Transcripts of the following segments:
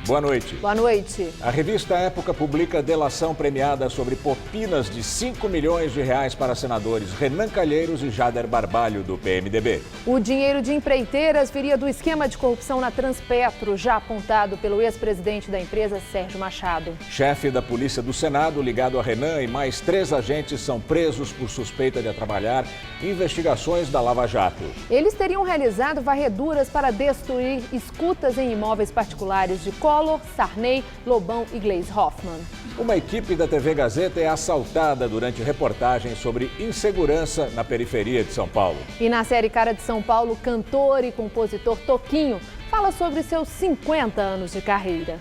Boa noite. Boa noite. A revista Época publica delação premiada sobre propinas de 5 milhões de reais para senadores Renan Calheiros e Jader Barbalho, do PMDB. O dinheiro de empreiteiras viria do esquema de corrupção na Transpetro, já apontado pelo ex-presidente da empresa, Sérgio Machado. Chefe da Polícia do Senado, ligado a Renan, e mais 3 agentes são presos por suspeita de atrapalhar investigações da Lava Jato. Eles teriam realizado varreduras para destruir escutas em imóveis particulares de Collor, Sarney, Lobão e Gleisi Hoffmann. Uma equipe da TV Gazeta é assaltada durante reportagem sobre insegurança na periferia de São Paulo. E na série Cara de São Paulo, cantor e compositor Toquinho fala sobre seus 50 anos de carreira.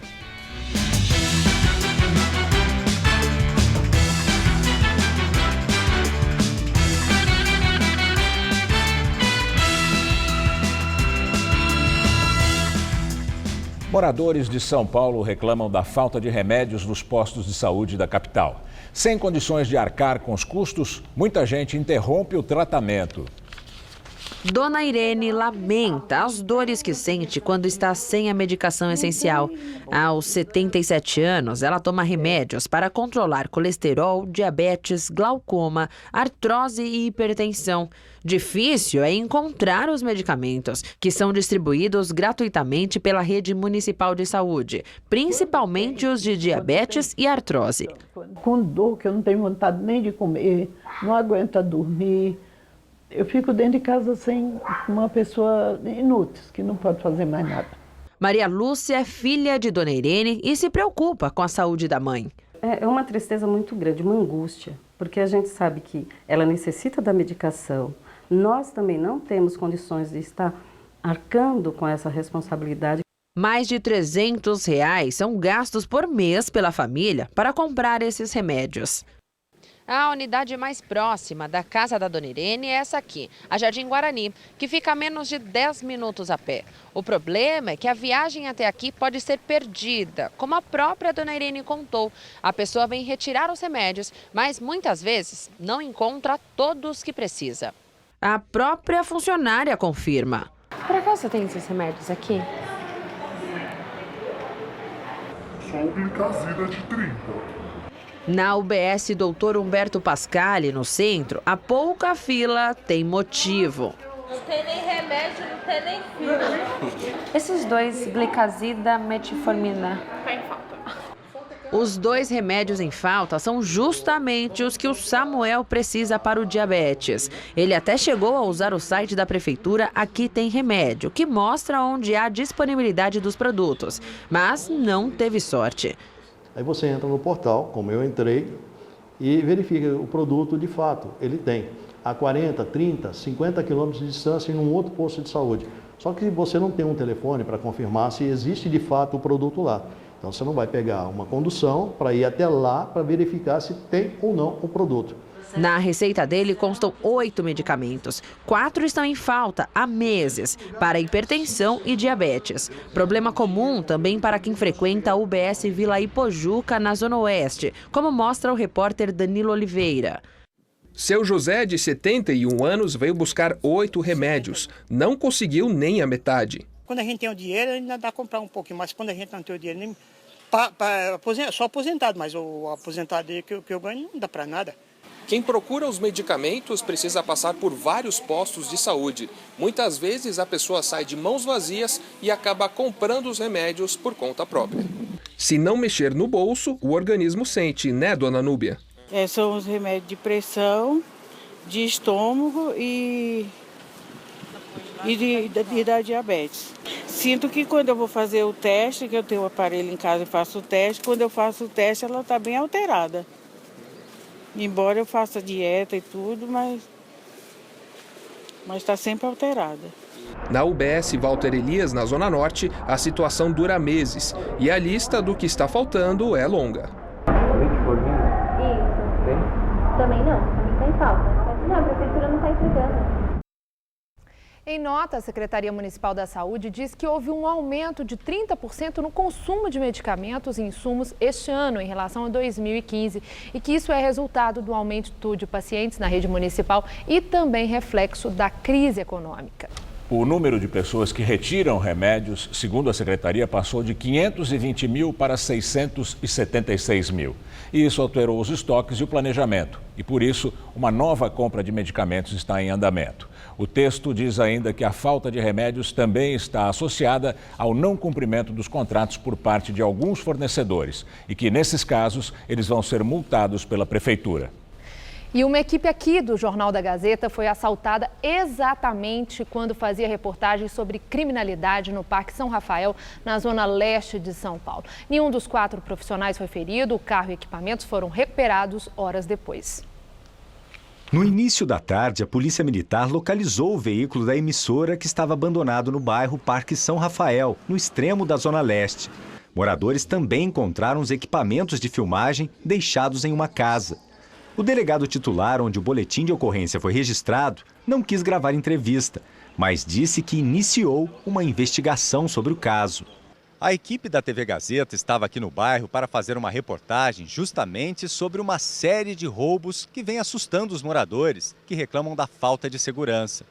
Moradores de São Paulo reclamam da falta de remédios nos postos de saúde da capital. Sem condições de arcar com os custos, muita gente interrompe o tratamento. Dona Irene lamenta as dores que sente quando está sem a medicação essencial. Aos 77 anos, ela toma remédios para controlar colesterol, diabetes, glaucoma, artrose e hipertensão. Difícil é encontrar os medicamentos, que são distribuídos gratuitamente pela rede municipal de saúde, principalmente os de diabetes e artrose. Com dor, que eu não tenho vontade nem de comer, não aguento dormir. Eu fico dentro de casa sem uma pessoa inútil, que não pode fazer mais nada. Maria Lúcia é filha de Dona Irene e se preocupa com a saúde da mãe. É uma tristeza muito grande, uma angústia, porque a gente sabe que ela necessita da medicação. Nós também não temos condições de estar arcando com essa responsabilidade. Mais de R$300 são gastos por mês pela família para comprar esses remédios. A unidade mais próxima da casa da Dona Irene é essa aqui, a Jardim Guarani, que fica a menos de 10 minutos a pé. O problema é que a viagem até aqui pode ser perdida, como a própria Dona Irene contou. A pessoa vem retirar os remédios, mas muitas vezes não encontra todos que precisa. A própria funcionária confirma. Por acaso você tem esses remédios aqui? Só o Glicazida de 30. Na UBS Dr. Humberto Pascali, no centro, a pouca fila tem motivo. Não tem nem remédio, não tem nem fila. Esses dois, Glicazida, metformina. Tá em falta. Os 2 remédios em falta são justamente os que o Samuel precisa para o diabetes. Ele até chegou a usar o site da prefeitura Aqui Tem Remédio, que mostra onde há disponibilidade dos produtos, mas não teve sorte. Aí você entra no portal, como eu entrei, e verifica o produto de fato, ele tem a 40, 30, 50 quilômetros de distância em um outro posto de saúde. Só que você não tem um telefone para confirmar se existe de fato o produto lá. Então você não vai pegar uma condução para ir até lá para verificar se tem ou não o produto. Na receita dele constam 8 medicamentos. 4 estão em falta há meses, para hipertensão e diabetes. Problema comum também para quem frequenta a UBS Vila Ipojuca, na Zona Oeste, como mostra o repórter Danilo Oliveira. Seu José, de 71 anos, veio buscar 8 remédios. Não conseguiu nem a metade. Quando a gente tem o dinheiro, ainda dá para comprar um pouquinho, mas quando a gente não tem o dinheiro, nem só aposentado, mas o aposentado que eu ganho não dá para nada. Quem procura os medicamentos precisa passar por vários postos de saúde. Muitas vezes a pessoa sai de mãos vazias e acaba comprando os remédios por conta própria. Se não mexer no bolso, o organismo sente, né, dona Núbia? São os remédios de pressão, de estômago e da diabetes. Sinto que quando eu vou fazer o teste, que eu tenho o aparelho em casa e faço o teste, quando eu faço o teste ela está bem alterada. Embora eu faça dieta e tudo, mas está sempre alterada. Na UBS Walter Elias, na Zona Norte, a situação dura meses e a lista do que está faltando é longa. Isso. Tem? Também não, também está em falta. Não, a prefeitura não está entregando. Em nota, a Secretaria Municipal da Saúde diz que houve um aumento de 30% no consumo de medicamentos e insumos este ano em relação a 2015 e que isso é resultado do aumento de pacientes na rede municipal e também reflexo da crise econômica. O número de pessoas que retiram remédios, segundo a Secretaria, passou de 520 mil para 676 mil. E isso alterou os estoques e o planejamento. E por isso, uma nova compra de medicamentos está em andamento. O texto diz ainda que a falta de remédios também está associada ao não cumprimento dos contratos por parte de alguns fornecedores e que, nesses casos, eles vão ser multados pela Prefeitura. E uma equipe aqui do Jornal da Gazeta foi assaltada exatamente quando fazia reportagem sobre criminalidade no Parque São Rafael, na zona leste de São Paulo. Nenhum dos 4 profissionais foi ferido, o carro e equipamentos foram recuperados horas depois. No início da tarde, a Polícia Militar localizou o veículo da emissora que estava abandonado no bairro Parque São Rafael, no extremo da zona leste. Moradores também encontraram os equipamentos de filmagem deixados em uma casa. O delegado titular, onde o boletim de ocorrência foi registrado, não quis gravar entrevista, mas disse que iniciou uma investigação sobre o caso. A equipe da TV Gazeta estava aqui no bairro para fazer uma reportagem justamente sobre uma série de roubos que vem assustando os moradores, que reclamam da falta de segurança.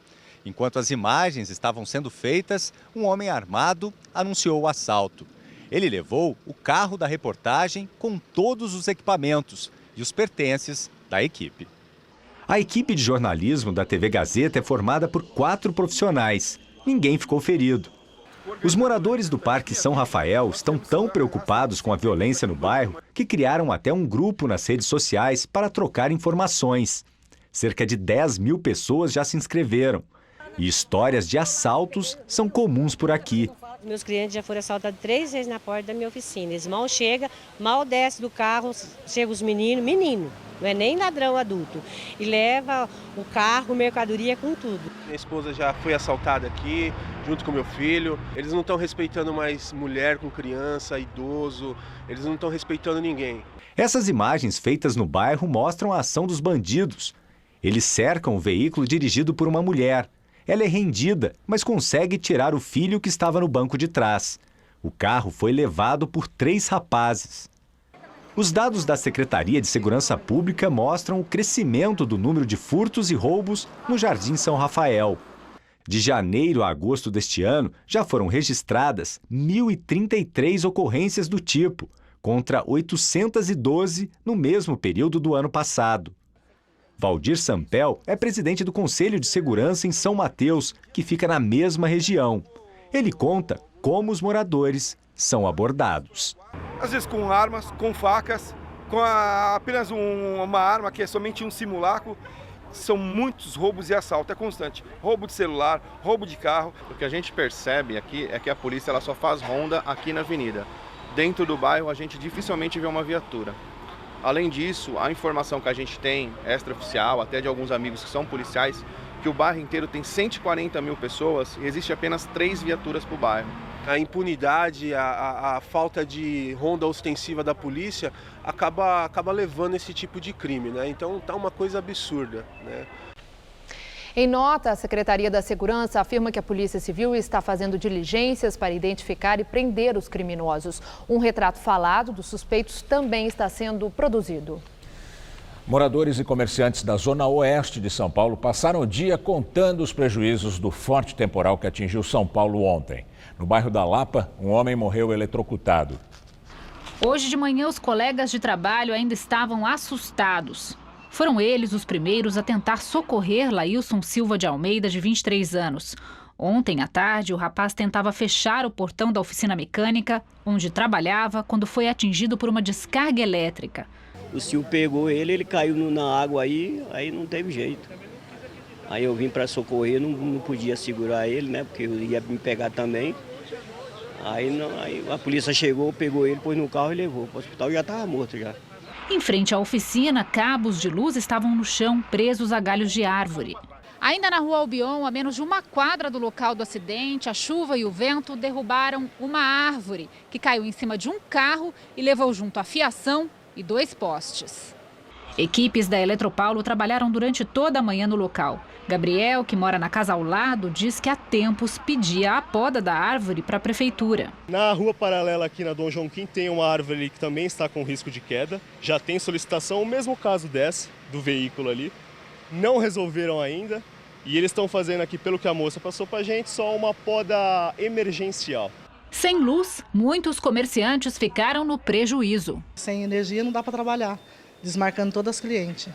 Enquanto as imagens estavam sendo feitas, um homem armado anunciou o assalto. Ele levou o carro da reportagem com todos os equipamentos e os pertences da equipe. A equipe de jornalismo da TV Gazeta é formada por 4 profissionais. Ninguém ficou ferido. Os moradores do Parque São Rafael estão tão preocupados com a violência no bairro que criaram até um grupo nas redes sociais para trocar informações. Cerca de 10 mil pessoas já se inscreveram. E histórias de assaltos são comuns por aqui. Meus clientes já foram assaltados 3 vezes na porta da minha oficina. Eles mal chegam, mal desce do carro, chegam os meninos, não é nem ladrão adulto. E leva o carro, mercadoria com tudo. Minha esposa já foi assaltada aqui, junto com meu filho. Eles não estão respeitando mais mulher com criança, idoso. Eles não estão respeitando ninguém. Essas imagens feitas no bairro mostram a ação dos bandidos. Eles cercam o veículo dirigido por uma mulher. Ela é rendida, mas consegue tirar o filho que estava no banco de trás. O carro foi levado por 3 rapazes. Os dados da Secretaria de Segurança Pública mostram o crescimento do número de furtos e roubos no Jardim São Rafael. De janeiro a agosto deste ano, já foram registradas 1.033 ocorrências do tipo, contra 812 no mesmo período do ano passado. Valdir Sampel é presidente do Conselho de Segurança em São Mateus, que fica na mesma região. Ele conta como os moradores são abordados. Às vezes com armas, com facas, com apenas uma arma que é somente um simulacro. São muitos roubos e assalto, é constante. Roubo de celular, roubo de carro. O que a gente percebe aqui é que a polícia ela só faz ronda aqui na avenida. Dentro do bairro a gente dificilmente vê uma viatura. Além disso, a informação que a gente tem, extraoficial, até de alguns amigos que são policiais, que o bairro inteiro tem 140 mil pessoas e existe apenas 3 viaturas para o bairro. A impunidade, a falta de ronda ostensiva da polícia acaba levando esse tipo de crime, né? Então tá uma coisa absurda, né? Em nota, a Secretaria da Segurança afirma que a Polícia Civil está fazendo diligências para identificar e prender os criminosos. Um retrato falado dos suspeitos também está sendo produzido. Moradores e comerciantes da zona oeste de São Paulo passaram o dia contando os prejuízos do forte temporal que atingiu São Paulo ontem. No bairro da Lapa, um homem morreu eletrocutado. Hoje de manhã, os colegas de trabalho ainda estavam assustados. Foram eles os primeiros a tentar socorrer Lailson Silva de Almeida, de 23 anos. Ontem à tarde, o rapaz tentava fechar o portão da oficina mecânica, onde trabalhava, quando foi atingido por uma descarga elétrica. O Silvio pegou ele caiu na água aí não teve jeito. Aí eu vim para socorrer, não podia segurar ele, né? Porque eu ia me pegar também. Aí a polícia chegou, pegou ele, pôs no carro e levou para o hospital e já estava morto já. Em frente à oficina, cabos de luz estavam no chão, presos a galhos de árvore. Ainda na rua Albion, a menos de uma quadra do local do acidente, a chuva e o vento derrubaram uma árvore que caiu em cima de um carro e levou junto a fiação e 2 postes. Equipes da Eletropaulo trabalharam durante toda a manhã no local. Gabriel, que mora na casa ao lado, diz que há tempos pedia a poda da árvore para a prefeitura. Na rua paralela aqui na Dom João Quim tem uma árvore que também está com risco de queda. Já tem solicitação, o mesmo caso dessa, do veículo ali. Não resolveram ainda. E eles estão fazendo aqui, pelo que a moça passou para a gente, só uma poda emergencial. Sem luz, muitos comerciantes ficaram no prejuízo. Sem energia não dá para trabalhar, desmarcando todas as clientes.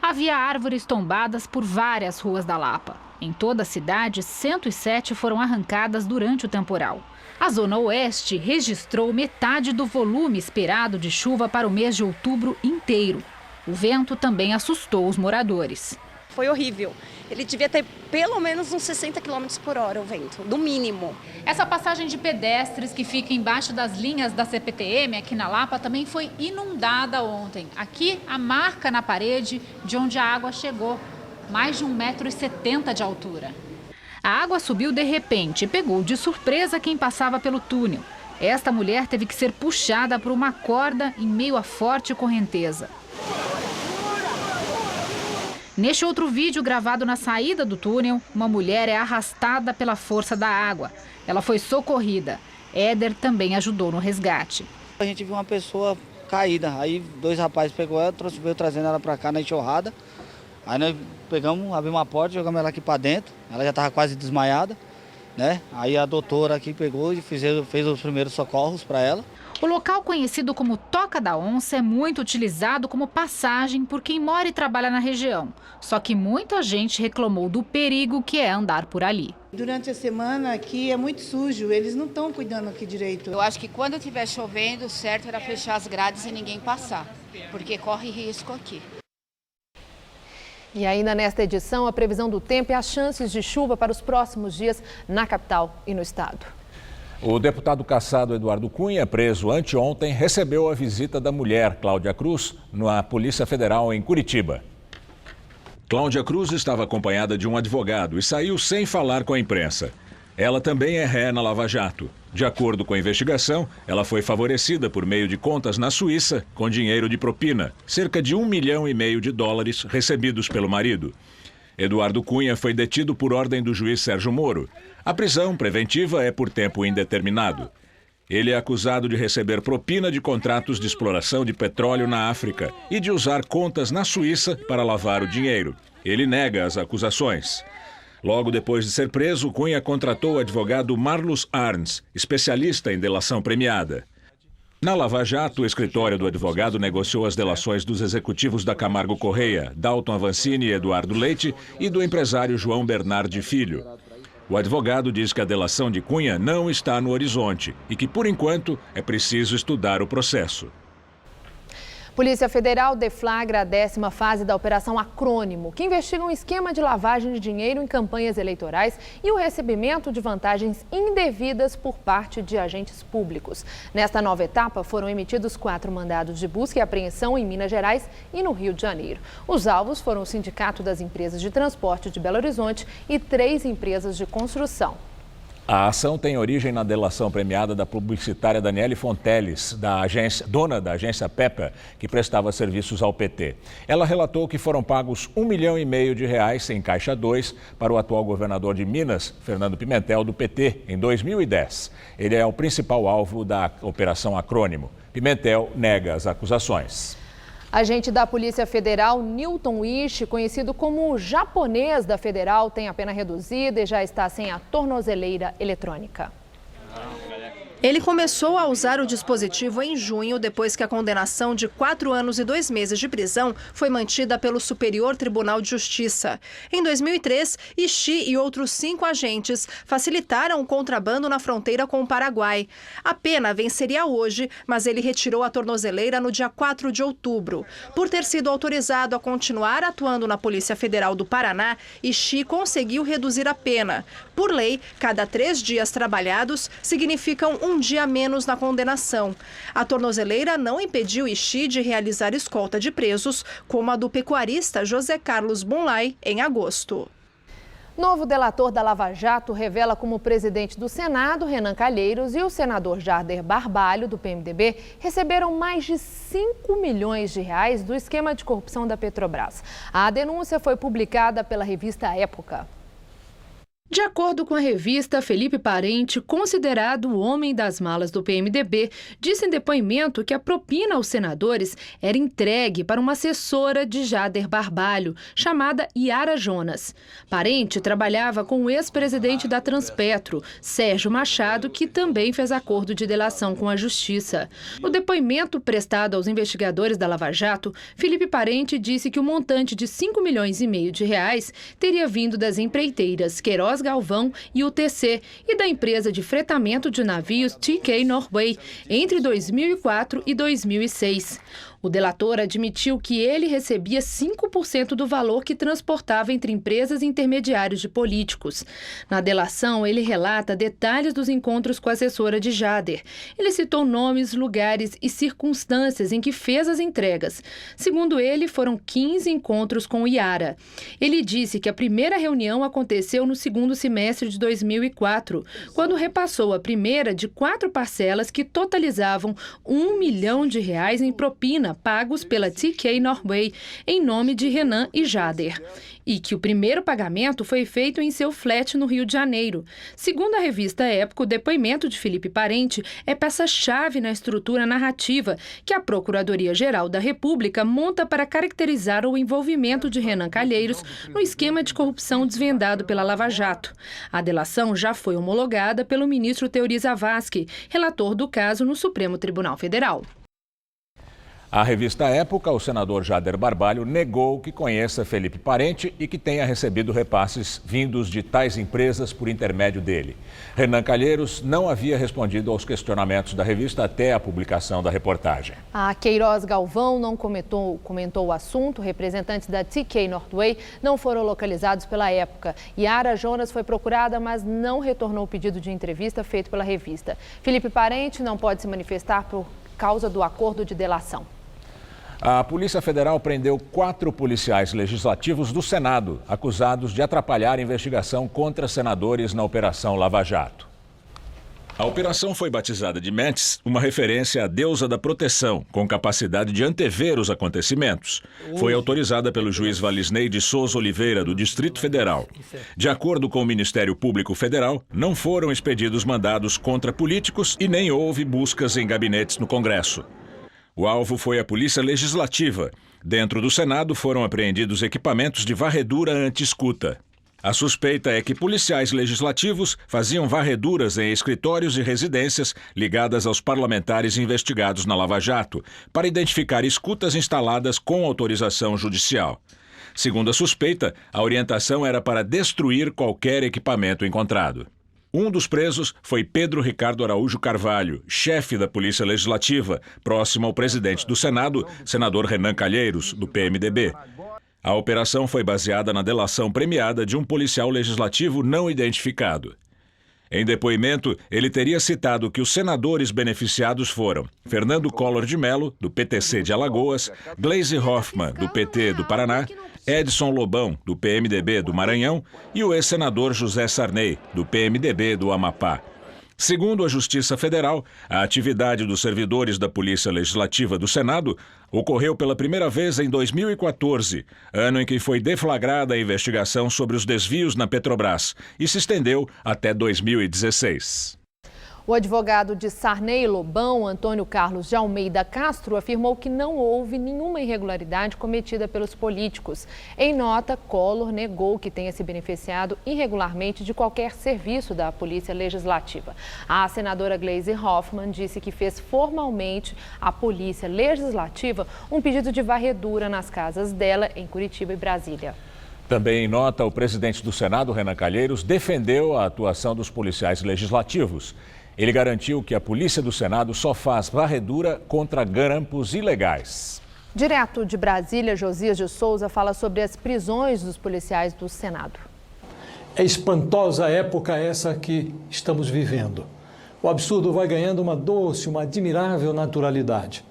Havia árvores tombadas por várias ruas da Lapa. Em toda a cidade, 107 foram arrancadas durante o temporal. A Zona Oeste registrou metade do volume esperado de chuva para o mês de outubro inteiro. O vento também assustou os moradores. Foi horrível. Ele devia ter pelo menos uns 60 km por hora o vento, no mínimo. Essa passagem de pedestres que fica embaixo das linhas da CPTM aqui na Lapa também foi inundada ontem. Aqui, a marca na parede de onde a água chegou, mais de 1,70 m de altura. A água subiu de repente e pegou de surpresa quem passava pelo túnel. Esta mulher teve que ser puxada por uma corda em meio à forte correnteza. Neste outro vídeo gravado na saída do túnel, uma mulher é arrastada pela força da água. Ela foi socorrida. Éder também ajudou no resgate. A gente viu uma pessoa caída, aí 2 rapazes pegou ela, veio trazendo ela para cá na enxurrada. Aí nós pegamos, abrimos uma porta, jogamos ela aqui para dentro. Ela já estava quase desmaiada, né? Aí a doutora aqui pegou e fez os primeiros socorros para ela. O local conhecido como Toca da Onça é muito utilizado como passagem por quem mora e trabalha na região. Só que muita gente reclamou do perigo que é andar por ali. Durante a semana aqui é muito sujo, eles não estão cuidando aqui direito. Eu acho que quando estiver chovendo, o certo era fechar as grades e ninguém passar, porque corre risco aqui. E ainda nesta edição, a previsão do tempo e as chances de chuva para os próximos dias na capital e no estado. O deputado cassado Eduardo Cunha, preso anteontem, recebeu a visita da mulher, Cláudia Cruz, na Polícia Federal em Curitiba. Cláudia Cruz estava acompanhada de um advogado e saiu sem falar com a imprensa. Ela também é ré na Lava Jato. De acordo com a investigação, ela foi favorecida por meio de contas na Suíça com dinheiro de propina, cerca de $1,5 milhão recebidos pelo marido. Eduardo Cunha foi detido por ordem do juiz Sérgio Moro. A prisão preventiva é por tempo indeterminado. Ele é acusado de receber propina de contratos de exploração de petróleo na África e de usar contas na Suíça para lavar o dinheiro. Ele nega as acusações. Logo depois de ser preso, Cunha contratou o advogado Marlos Arns, especialista em delação premiada. Na Lava Jato, o escritório do advogado negociou as delações dos executivos da Camargo Correia, Dalton Avancini e Eduardo Leite, e do empresário João Bernardi Filho. O advogado diz que a delação de Cunha não está no horizonte e que, por enquanto, é preciso estudar o processo. Polícia Federal deflagra a 10ª fase da Operação Acrônimo, que investiga um esquema de lavagem de dinheiro em campanhas eleitorais e o recebimento de vantagens indevidas por parte de agentes públicos. Nesta nova etapa, foram emitidos 4 mandados de busca e apreensão em Minas Gerais e no Rio de Janeiro. Os alvos foram o Sindicato das Empresas de Transporte de Belo Horizonte e 3 empresas de construção. A ação tem origem na delação premiada da publicitária Daniele Fonteles, dona da agência Peppa, que prestava serviços ao PT. Ela relatou que foram pagos R$1,5 milhão em Caixa 2 para o atual governador de Minas, Fernando Pimentel, do PT, em 2010. Ele é o principal alvo da Operação Acrônimo. Pimentel nega as acusações. Agente da Polícia Federal, Newton Ishi, conhecido como o japonês da Federal, tem a pena reduzida e já está sem a tornozeleira eletrônica. Ele começou a usar o dispositivo em junho, depois que a condenação de 4 anos e 2 meses de prisão foi mantida pelo Superior Tribunal de Justiça. Em 2003, Ishi e outros 5 agentes facilitaram o contrabando na fronteira com o Paraguai. A pena venceria hoje, mas ele retirou a tornozeleira no dia 4 de outubro. Por ter sido autorizado a continuar atuando na Polícia Federal do Paraná, Ishi conseguiu reduzir a pena. Por lei, cada 3 dias trabalhados significam um dia a menos na condenação. A tornozeleira não impediu Ishi de realizar escolta de presos, como a do pecuarista José Carlos Bonlai, em agosto. Novo delator da Lava Jato revela como o presidente do Senado, Renan Calheiros, e o senador Jarder Barbalho, do PMDB, receberam mais de R$5 milhões do esquema de corrupção da Petrobras. A denúncia foi publicada pela revista Época. De acordo com a revista, Felipe Parente, considerado o homem das malas do PMDB, disse em depoimento que a propina aos senadores era entregue para uma assessora de Jader Barbalho, chamada Yara Jonas. Parente trabalhava com o ex-presidente da Transpetro, Sérgio Machado, que também fez acordo de delação com a Justiça. No depoimento prestado aos investigadores da Lava Jato, Felipe Parente disse que o montante de 5,5 milhões de reais teria vindo das empreiteiras Queiroz Galvão e UTC e da empresa de fretamento de navios TK Norway entre 2004 e 2006. O delator admitiu que ele recebia 5% do valor que transportava entre empresas e intermediários de políticos. Na delação, ele relata detalhes dos encontros com a assessora de Jader. Ele citou nomes, lugares e circunstâncias em que fez as entregas. Segundo ele, foram 15 encontros com Yara. Ele disse que a primeira reunião aconteceu no segundo semestre de 2004, quando repassou a primeira de 4 parcelas que totalizavam R$1 milhão em propina pagos pela TK Norway, em nome de Renan e Jader, e que o primeiro pagamento foi feito em seu flat no Rio de Janeiro. Segundo a revista Época, o depoimento de Felipe Parente é peça-chave na estrutura narrativa que a Procuradoria-Geral da República monta para caracterizar o envolvimento de Renan Calheiros no esquema de corrupção desvendado pela Lava Jato. A delação já foi homologada pelo ministro Teori Zavascki, relator do caso no Supremo Tribunal Federal. À revista Época, o senador Jader Barbalho negou que conheça Felipe Parente e que tenha recebido repasses vindos de tais empresas por intermédio dele. Renan Calheiros não havia respondido aos questionamentos da revista até a publicação da reportagem. A Queiroz Galvão não comentou o assunto. Representantes da TK Norway não foram localizados pela Época. Yara Jonas foi procurada, mas não retornou o pedido de entrevista feito pela revista. Felipe Parente não pode se manifestar por causa do acordo de delação. A Polícia Federal prendeu 4 policiais legislativos do Senado, acusados de atrapalhar a investigação contra senadores na Operação Lava Jato. A operação foi batizada de METS, uma referência à deusa da proteção, com capacidade de antever os acontecimentos. Foi autorizada pelo juiz Valisney de Souza Oliveira, do Distrito Federal. De acordo com o Ministério Público Federal, não foram expedidos mandados contra políticos e nem houve buscas em gabinetes no Congresso. O alvo foi a Polícia Legislativa. Dentro do Senado foram apreendidos equipamentos de varredura anti-escuta. A suspeita é que policiais legislativos faziam varreduras em escritórios e residências ligadas aos parlamentares investigados na Lava Jato, para identificar escutas instaladas com autorização judicial. Segundo a suspeita, a orientação era para destruir qualquer equipamento encontrado. Um dos presos foi Pedro Ricardo Araújo Carvalho, chefe da Polícia Legislativa, próximo ao presidente do Senado, senador Renan Calheiros, do PMDB. A operação foi baseada na delação premiada de um policial legislativo não identificado. Em depoimento, ele teria citado que os senadores beneficiados foram Fernando Collor de Mello, do PTC de Alagoas, Gleisi Hoffmann, do PT do Paraná, Edson Lobão, do PMDB do Maranhão, e o ex-senador José Sarney, do PMDB do Amapá. Segundo a Justiça Federal, a atividade dos servidores da Polícia Legislativa do Senado ocorreu pela primeira vez em 2014, ano em que foi deflagrada a investigação sobre os desvios na Petrobras, e se estendeu até 2016. O advogado de Sarney e Lobão, Antônio Carlos de Almeida Castro, afirmou que não houve nenhuma irregularidade cometida pelos políticos. Em nota, Collor negou que tenha se beneficiado irregularmente de qualquer serviço da Polícia Legislativa. A senadora Gleisi Hoffmann disse que fez formalmente à Polícia Legislativa um pedido de varredura nas casas dela em Curitiba e Brasília. Também em nota, o presidente do Senado, Renan Calheiros, defendeu a atuação dos policiais legislativos. Ele garantiu que a Polícia do Senado só faz varredura contra garampos ilegais. Direto de Brasília, Josias de Souza fala sobre as prisões dos policiais do Senado. É espantosa época essa que estamos vivendo. O absurdo vai ganhando uma doce, uma admirável naturalidade.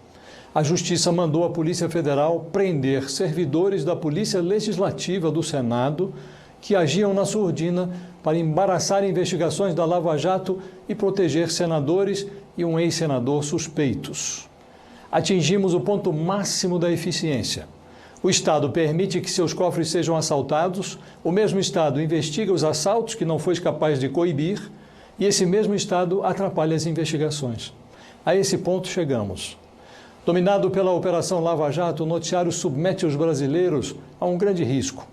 A Justiça mandou a Polícia Federal prender servidores da Polícia Legislativa do Senado que agiam na surdina para embaraçar investigações da Lava Jato e proteger senadores e um ex-senador suspeitos. Atingimos o ponto máximo da eficiência. O Estado permite que seus cofres sejam assaltados, o mesmo Estado investiga os assaltos que não foi capaz de coibir e esse mesmo Estado atrapalha as investigações. A esse ponto chegamos. Dominado pela Operação Lava Jato, o noticiário submete os brasileiros a um grande risco.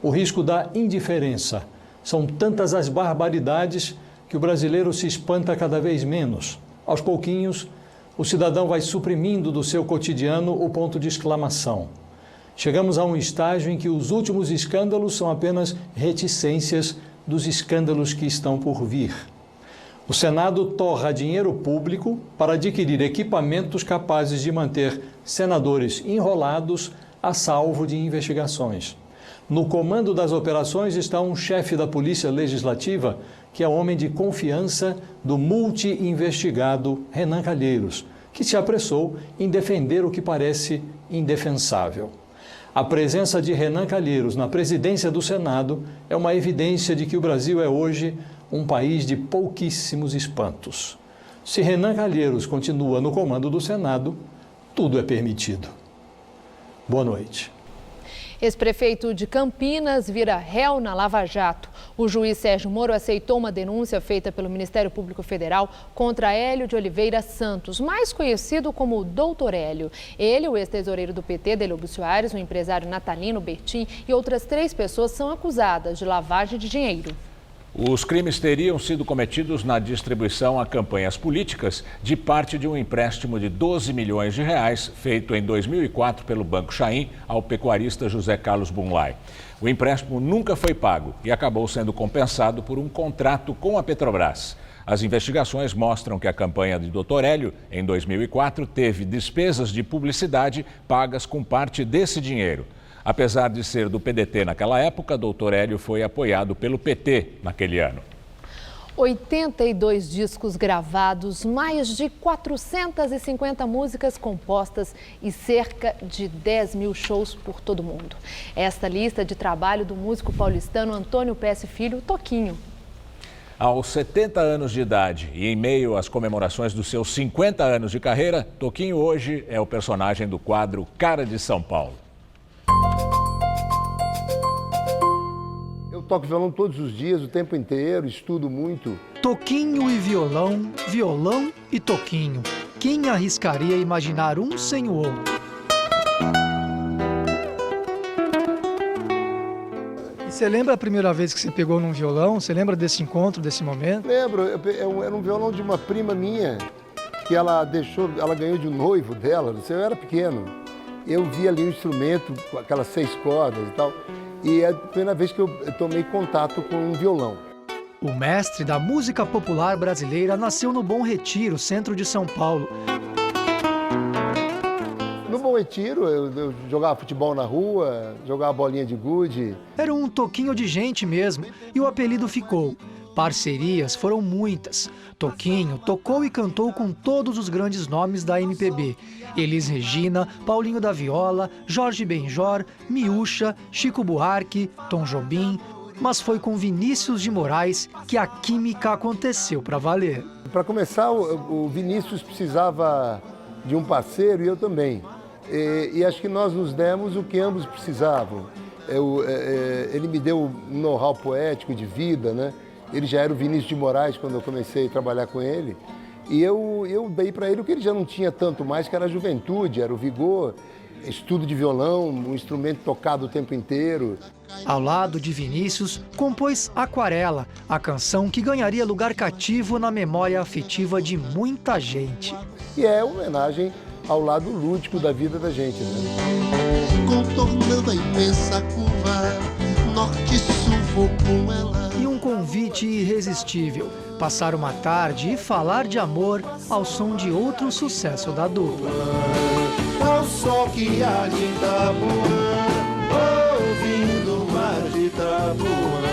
O risco da indiferença. São tantas as barbaridades que o brasileiro se espanta cada vez menos. Aos pouquinhos, o cidadão vai suprimindo do seu cotidiano o ponto de exclamação. Chegamos a um estágio em que os últimos escândalos são apenas reticências dos escândalos que estão por vir. O Senado torra dinheiro público para adquirir equipamentos capazes de manter senadores enrolados a salvo de investigações. No comando das operações está um chefe da Polícia Legislativa, que é homem de confiança do multi-investigado Renan Calheiros, que se apressou em defender o que parece indefensável. A presença de Renan Calheiros na presidência do Senado é uma evidência de que o Brasil é hoje um país de pouquíssimos espantos. Se Renan Calheiros continua no comando do Senado, tudo é permitido. Boa noite. Ex-prefeito de Campinas vira réu na Lava Jato. O juiz Sérgio Moro aceitou uma denúncia feita pelo Ministério Público Federal contra Hélio de Oliveira Santos, mais conhecido como Doutor Hélio. Ele, o ex-tesoureiro do PT, Delúbio Soares, o empresário Natalino Bertin e outras 3 pessoas são acusadas de lavagem de dinheiro. Os crimes teriam sido cometidos na distribuição a campanhas políticas de parte de um empréstimo de 12 milhões de reais feito em 2004 pelo Banco Chaim ao pecuarista José Carlos Bunlai. O empréstimo nunca foi pago e acabou sendo compensado por um contrato com a Petrobras. As investigações mostram que a campanha de Dr. Hélio, em 2004, teve despesas de publicidade pagas com parte desse dinheiro. Apesar de ser do PDT naquela época, Dr. Hélio foi apoiado pelo PT naquele ano. 82 discos gravados, mais de 450 músicas compostas e cerca de 10 mil shows por todo o mundo. Esta lista de trabalho do músico paulistano Antônio Pesce Filho, Toquinho. Aos 70 anos de idade e em meio às comemorações dos seus 50 anos de carreira, Toquinho hoje é o personagem do quadro Cara de São Paulo. Eu toco violão todos os dias, o tempo inteiro, estudo muito. Toquinho e violão, violão e toquinho. Quem arriscaria imaginar um sem o outro? E você lembra a primeira vez que você pegou num violão? Você lembra desse encontro, desse momento? Lembro, era um violão de uma prima minha, que ela ganhou de um noivo dela, eu era pequeno. Eu vi ali um instrumento com aquelas 6 cordas e tal, e é a primeira vez que eu tomei contato com um violão. O mestre da música popular brasileira nasceu no Bom Retiro, centro de São Paulo. No Bom Retiro, eu jogava futebol na rua, jogava bolinha de gude. Era um toquinho de gente mesmo, e o apelido ficou. Parcerias foram muitas. Toquinho tocou e cantou com todos os grandes nomes da MPB. Elis Regina, Paulinho da Viola, Jorge Benjor, Miúcha, Chico Buarque, Tom Jobim. Mas foi com Vinícius de Moraes que a química aconteceu para valer. Para começar, o Vinícius precisava de um parceiro e eu também. E acho que nós nos demos o que ambos precisavam. Ele me deu um know-how poético de vida, né? Ele já era o Vinícius de Moraes quando eu comecei a trabalhar com ele. E eu dei para ele o que ele já não tinha tanto mais, que era a juventude, era o vigor, estudo de violão, um instrumento tocado o tempo inteiro. Ao lado de Vinícius, compôs Aquarela, a canção que ganharia lugar cativo na memória afetiva de muita gente. E é uma homenagem ao lado lúdico da vida da gente, né? Contornando a imensa curva, norte e sul vou com ela. E um convite irresistível, passar uma tarde e falar de amor ao som de outro sucesso da dupla. Ao sol que há de Itapuã, ouvindo o mar de Itapuã,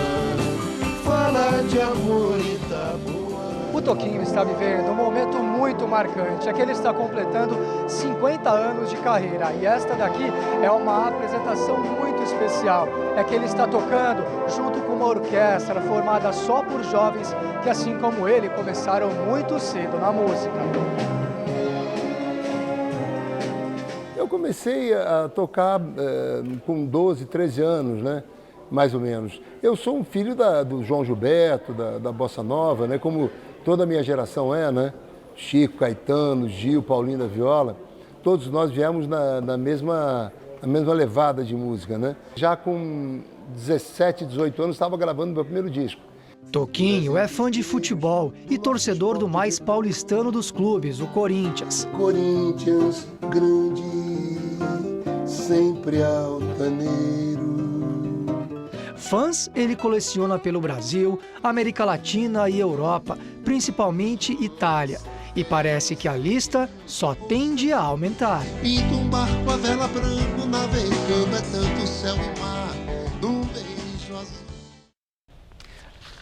fala de amor Itapuã. O Toquinho está vivendo um momento muito marcante, é que ele está completando 50 anos de carreira. E esta daqui é uma apresentação muito especial. É que ele está tocando junto com uma orquestra formada só por jovens que, assim como ele, começaram muito cedo na música. Eu comecei a tocar com 12, 13 anos, né? Mais ou menos. Eu sou um filho do João Gilberto, da Bossa Nova, né? Como toda a minha geração é, né? Chico, Caetano, Gil, Paulinho da Viola. Todos nós viemos na mesma levada de música, né? Já com 17, 18 anos, estava gravando meu primeiro disco. Toquinho é fã de futebol e torcedor do mais paulistano dos clubes, o Corinthians. Corinthians, grande, sempre altaneiro. Fãs ele coleciona pelo Brasil, América Latina e Europa, principalmente Itália. E parece que a lista só tende a aumentar. Pinta um barco a vela branco, navegando é tanto céu e mar, num beijo azul.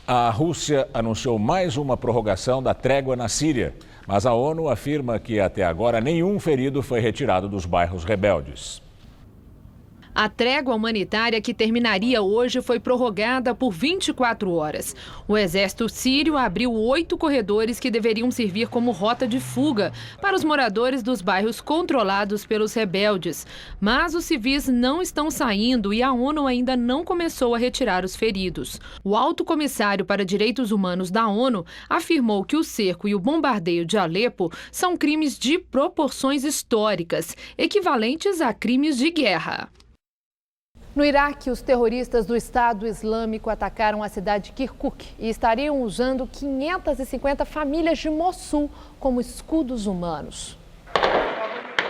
A Rússia anunciou mais uma prorrogação da trégua na Síria, mas a ONU afirma que até agora nenhum ferido foi retirado dos bairros rebeldes. A trégua humanitária que terminaria hoje foi prorrogada por 24 horas. O exército sírio abriu 8 corredores que deveriam servir como rota de fuga para os moradores dos bairros controlados pelos rebeldes. Mas os civis não estão saindo e a ONU ainda não começou a retirar os feridos. O alto comissário para direitos humanos da ONU afirmou que o cerco e o bombardeio de Alepo são crimes de proporções históricas, equivalentes a crimes de guerra. No Iraque, os terroristas do Estado Islâmico atacaram a cidade de Kirkuk e estariam usando 550 famílias de Mossul como escudos humanos.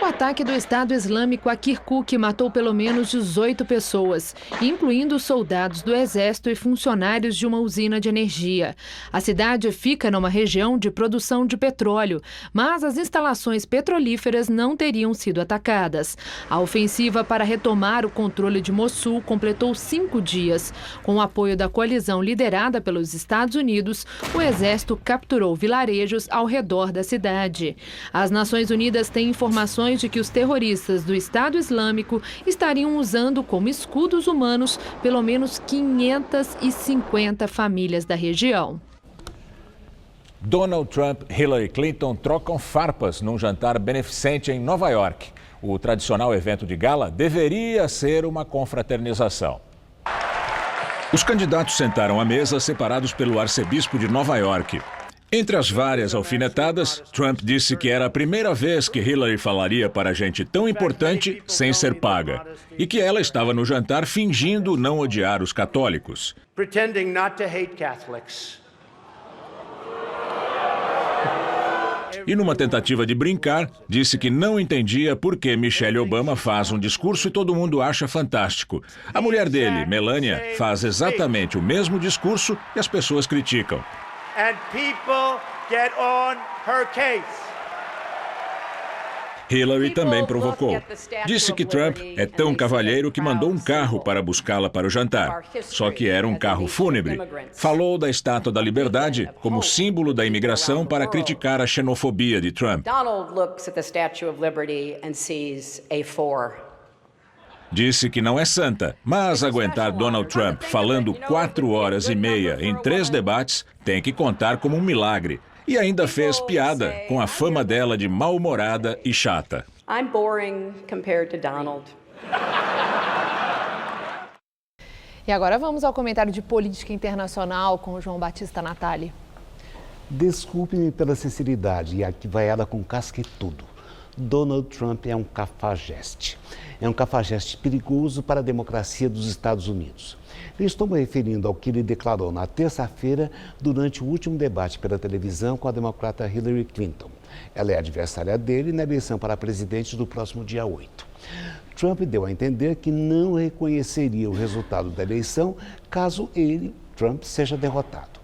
O ataque do Estado Islâmico a Kirkuk matou pelo menos 18 pessoas, incluindo soldados do exército e funcionários de uma usina de energia. A cidade fica numa região de produção de petróleo, mas as instalações petrolíferas não teriam sido atacadas. A ofensiva para retomar o controle de Mossul completou 5 dias. Com o apoio da coalizão liderada pelos Estados Unidos, o exército capturou vilarejos ao redor da cidade. As Nações Unidas têm informações de que os terroristas do Estado Islâmico estariam usando como escudos humanos pelo menos 550 famílias da região. Donald Trump e Hillary Clinton trocam farpas num jantar beneficente em Nova York. O tradicional evento de gala deveria ser uma confraternização. Os candidatos sentaram à mesa separados pelo arcebispo de Nova York. Entre as várias alfinetadas, Trump disse que era a primeira vez que Hillary falaria para gente tão importante sem ser paga e que ela estava no jantar fingindo não odiar os católicos. E numa tentativa de brincar, disse que não entendia por que Michelle Obama faz um discurso e todo mundo acha fantástico. A mulher dele, Melania, faz exatamente o mesmo discurso e as pessoas criticam. And people get on her case. Hillary também provocou. Disse que Trump é tão cavalheiro que mandou um carro para buscá-la para o jantar. Só que era um carro fúnebre. Falou da Estátua da Liberdade como símbolo da imigração para criticar a xenofobia de Trump. Donald looks at the Statue of Liberty and sees a 4. Disse que não é santa, mas aguentar Donald Trump falando 4 horas e meia em 3 debates tem que contar como um milagre. E ainda fez piada com a fama dela de mal-humorada e chata. I'm boring compared to Donald. E agora vamos ao comentário de política internacional com o João Batista Natali. Desculpe-me pela sinceridade, e aqui vai ela com casca e tudo. Donald Trump é um cafajeste. É um cafajeste perigoso para a democracia dos Estados Unidos. Estou me referindo ao que ele declarou na terça-feira durante o último debate pela televisão com a democrata Hillary Clinton. Ela é adversária dele na eleição para presidente do próximo dia 8. Trump deu a entender que não reconheceria o resultado da eleição caso ele, Trump, seja derrotado.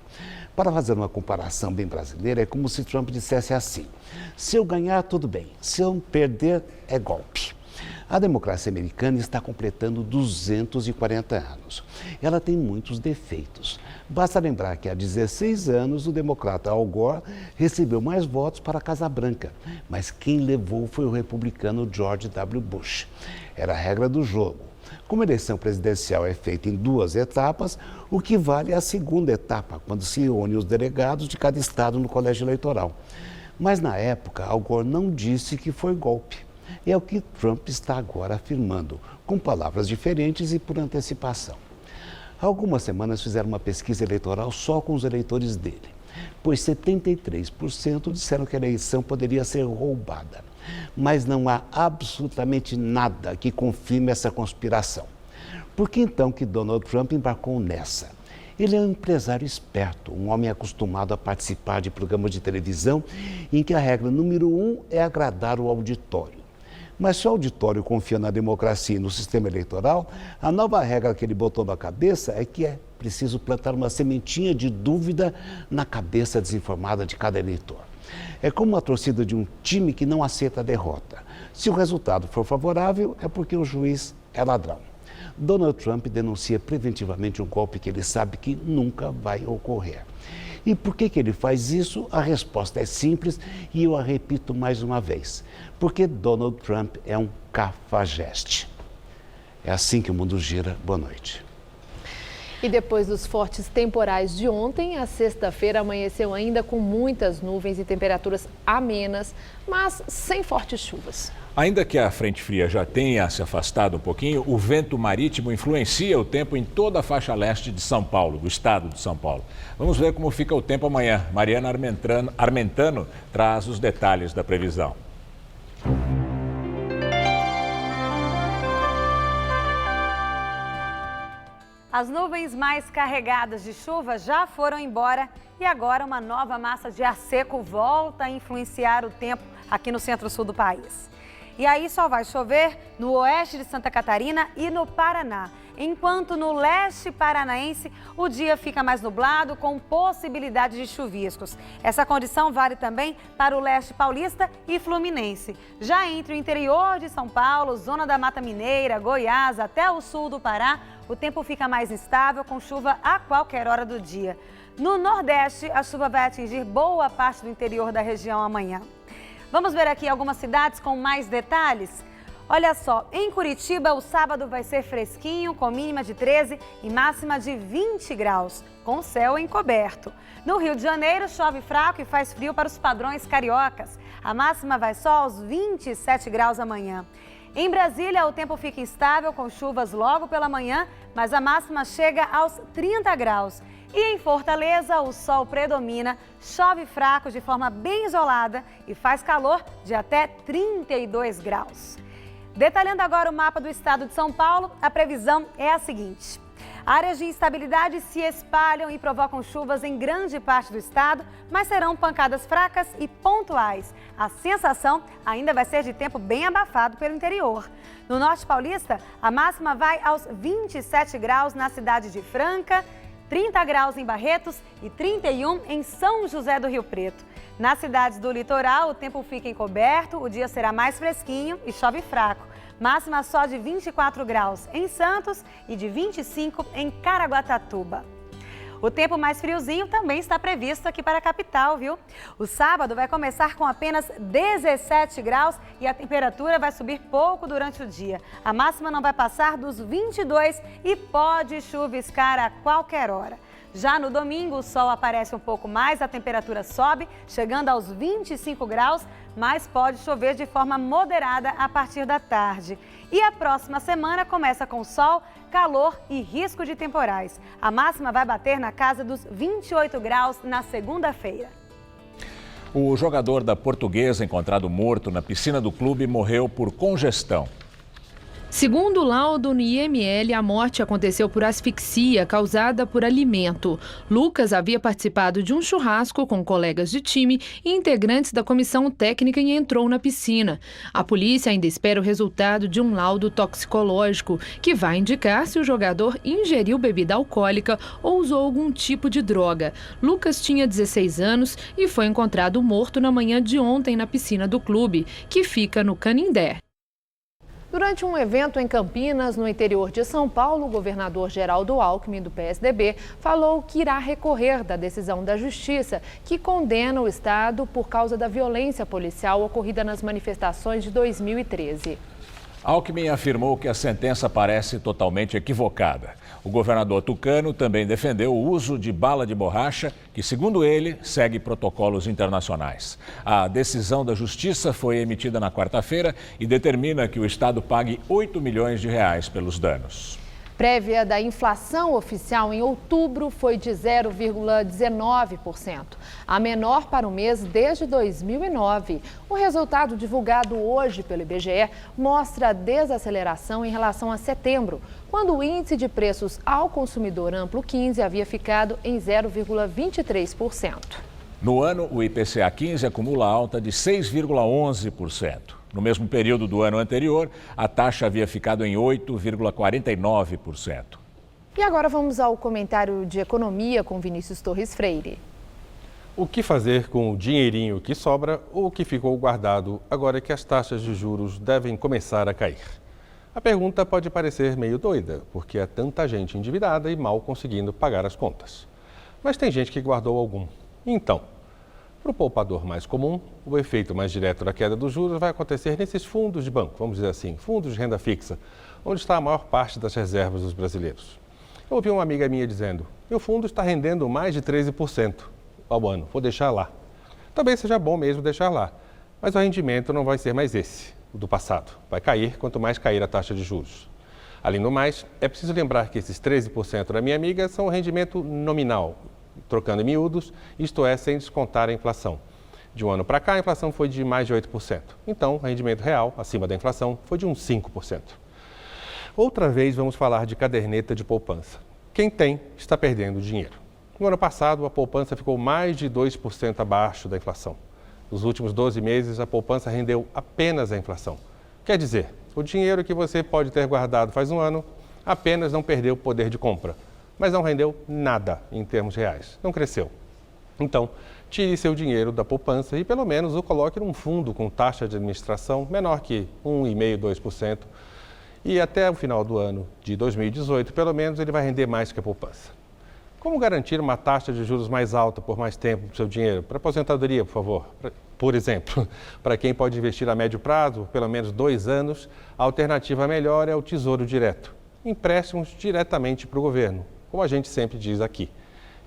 Para fazer uma comparação bem brasileira, é como se Trump dissesse assim: se eu ganhar, tudo bem, se eu perder, é golpe. A democracia americana está completando 240 anos. Ela tem muitos defeitos. Basta lembrar que há 16 anos o democrata Al Gore recebeu mais votos para a Casa Branca, mas quem levou foi o republicano George W. Bush. Era a regra do jogo. Como a eleição presidencial é feita em 2 etapas, o que vale é a segunda etapa, quando se reúnem os delegados de cada estado no colégio eleitoral. Mas na época, Al Gore não disse que foi golpe. É o que Trump está agora afirmando, com palavras diferentes e por antecipação. Há algumas semanas fizeram uma pesquisa eleitoral só com os eleitores dele, pois 73% disseram que a eleição poderia ser roubada. Mas não há absolutamente nada que confirme essa conspiração. Por que então que Donald Trump embarcou nessa? Ele é um empresário esperto, um homem acostumado a participar de programas de televisão em que a regra número 1 é agradar o auditório. Mas se o auditório confia na democracia e no sistema eleitoral, a nova regra que ele botou na cabeça é que é preciso plantar uma sementinha de dúvida na cabeça desinformada de cada eleitor. É como a torcida de um time que não aceita a derrota. Se o resultado for favorável, é porque o juiz é ladrão. Donald Trump denuncia preventivamente um golpe que ele sabe que nunca vai ocorrer. E por que ele faz isso? A resposta é simples e eu a repito mais uma vez. Porque Donald Trump é um cafajeste. É assim que o mundo gira. Boa noite. E depois dos fortes temporais de ontem, a sexta-feira amanheceu ainda com muitas nuvens e temperaturas amenas, mas sem fortes chuvas. Ainda que a frente fria já tenha se afastado um pouquinho, o vento marítimo influencia o tempo em toda a faixa leste de São Paulo, do estado de São Paulo. Vamos ver como fica o tempo amanhã. Mariana Armentano traz os detalhes da previsão. As nuvens mais carregadas de chuva já foram embora e agora uma nova massa de ar seco volta a influenciar o tempo aqui no centro-sul do país. E aí só vai chover no oeste de Santa Catarina e no Paraná, enquanto no leste paranaense o dia fica mais nublado com possibilidade de chuviscos. Essa condição vale também para o leste paulista e fluminense. Já entre o interior de São Paulo, zona da Mata Mineira, Goiás até o sul do Pará, o tempo fica mais instável com chuva a qualquer hora do dia. No Nordeste, a chuva vai atingir boa parte do interior da região amanhã. Vamos ver aqui algumas cidades com mais detalhes? Olha só, em Curitiba o sábado vai ser fresquinho, com mínima de 13 e máxima de 20 graus, com céu encoberto. No Rio de Janeiro chove fraco e faz frio para os padrões cariocas. A máxima vai só aos 27 graus amanhã. Em Brasília o tempo fica instável com chuvas logo pela manhã, mas a máxima chega aos 30 graus. E em Fortaleza, o sol predomina, chove fraco de forma bem isolada e faz calor de até 32 graus. Detalhando agora o mapa do estado de São Paulo, a previsão é a seguinte. Áreas de instabilidade se espalham e provocam chuvas em grande parte do estado, mas serão pancadas fracas e pontuais. A sensação ainda vai ser de tempo bem abafado pelo interior. No norte paulista, a máxima vai aos 27 graus na cidade de Franca, 30 graus em Barretos e 31 em São José do Rio Preto. Nas cidades do litoral, o tempo fica encoberto, o dia será mais fresquinho e chove fraco. Máxima só de 24 graus em Santos e de 25 em Caraguatatuba. O tempo mais friozinho também está previsto aqui para a capital, viu? O sábado vai começar com apenas 17 graus e a temperatura vai subir pouco durante o dia. A máxima não vai passar dos 22 e pode chuviscar a qualquer hora. Já no domingo, o sol aparece um pouco mais, a temperatura sobe, chegando aos 25 graus, mas pode chover de forma moderada a partir da tarde. E a próxima semana começa com sol, calor e risco de temporais. A máxima vai bater na casa dos 28 graus na segunda-feira. O jogador da Portuguesa encontrado morto na piscina do clube morreu por congestão. Segundo o laudo no IML, a morte aconteceu por asfixia causada por alimento. Lucas havia participado de um churrasco com colegas de time e integrantes da comissão técnica e entrou na piscina. A polícia ainda espera o resultado de um laudo toxicológico, que vai indicar se o jogador ingeriu bebida alcoólica ou usou algum tipo de droga. Lucas tinha 16 anos e foi encontrado morto na manhã de ontem na piscina do clube, que fica no Canindé. Durante um evento em Campinas, no interior de São Paulo, o governador Geraldo Alckmin, do PSDB, falou que irá recorrer da decisão da Justiça, que condena o Estado por causa da violência policial ocorrida nas manifestações de 2013. Alckmin afirmou que a sentença parece totalmente equivocada. O governador tucano também defendeu o uso de bala de borracha, que, segundo ele, segue protocolos internacionais. A decisão da Justiça foi emitida na quarta-feira e determina que o Estado pague R$8 milhões pelos danos. Prévia da inflação oficial em outubro foi de 0,19%, a menor para o mês desde 2009. O resultado divulgado hoje pelo IBGE mostra a desaceleração em relação a setembro, quando o índice de preços ao consumidor amplo 15 havia ficado em 0,23%. No ano, o IPCA 15 acumula alta de 6,11%. No mesmo período do ano anterior, a taxa havia ficado em 8,49%. E agora vamos ao comentário de economia com Vinícius Torres Freire. O que fazer com o dinheirinho que sobra ou que ficou guardado agora que as taxas de juros devem começar a cair? A pergunta pode parecer meio doida, porque há tanta gente endividada e mal conseguindo pagar as contas. Mas tem gente que guardou algum. Então, para o poupador mais comum, o efeito mais direto da queda dos juros vai acontecer nesses fundos de banco, vamos dizer assim, fundos de renda fixa, onde está a maior parte das reservas dos brasileiros. Eu ouvi uma amiga minha dizendo, meu fundo está rendendo mais de 13% ao ano, vou deixar lá. Talvez seja bom mesmo deixar lá, mas o rendimento não vai ser mais esse, o do passado. Vai cair quanto mais cair a taxa de juros. Além do mais, é preciso lembrar que esses 13% da minha amiga são o rendimento nominal, trocando em miúdos, isto é, sem descontar a inflação. De um ano para cá, a inflação foi de mais de 8%. Então, o rendimento real, acima da inflação, foi de uns 5%. Outra vez, vamos falar de caderneta de poupança. Quem tem, está perdendo dinheiro. No ano passado, a poupança ficou mais de 2% abaixo da inflação. Nos últimos 12 meses, a poupança rendeu apenas a inflação. Quer dizer, o dinheiro que você pode ter guardado faz um ano apenas não perdeu o poder de compra, mas não rendeu nada em termos reais, não cresceu. Então, tire seu dinheiro da poupança e pelo menos o coloque num fundo com taxa de administração menor que 1,5%, 2%. E até o final do ano de 2018, pelo menos, ele vai render mais que a poupança. Como garantir uma taxa de juros mais alta por mais tempo para o seu dinheiro? Para aposentadoria, por favor. Por exemplo, para quem pode investir a médio prazo, pelo menos 2 anos, a alternativa melhor é o Tesouro Direto. Empréstimos diretamente para o governo, como a gente sempre diz aqui.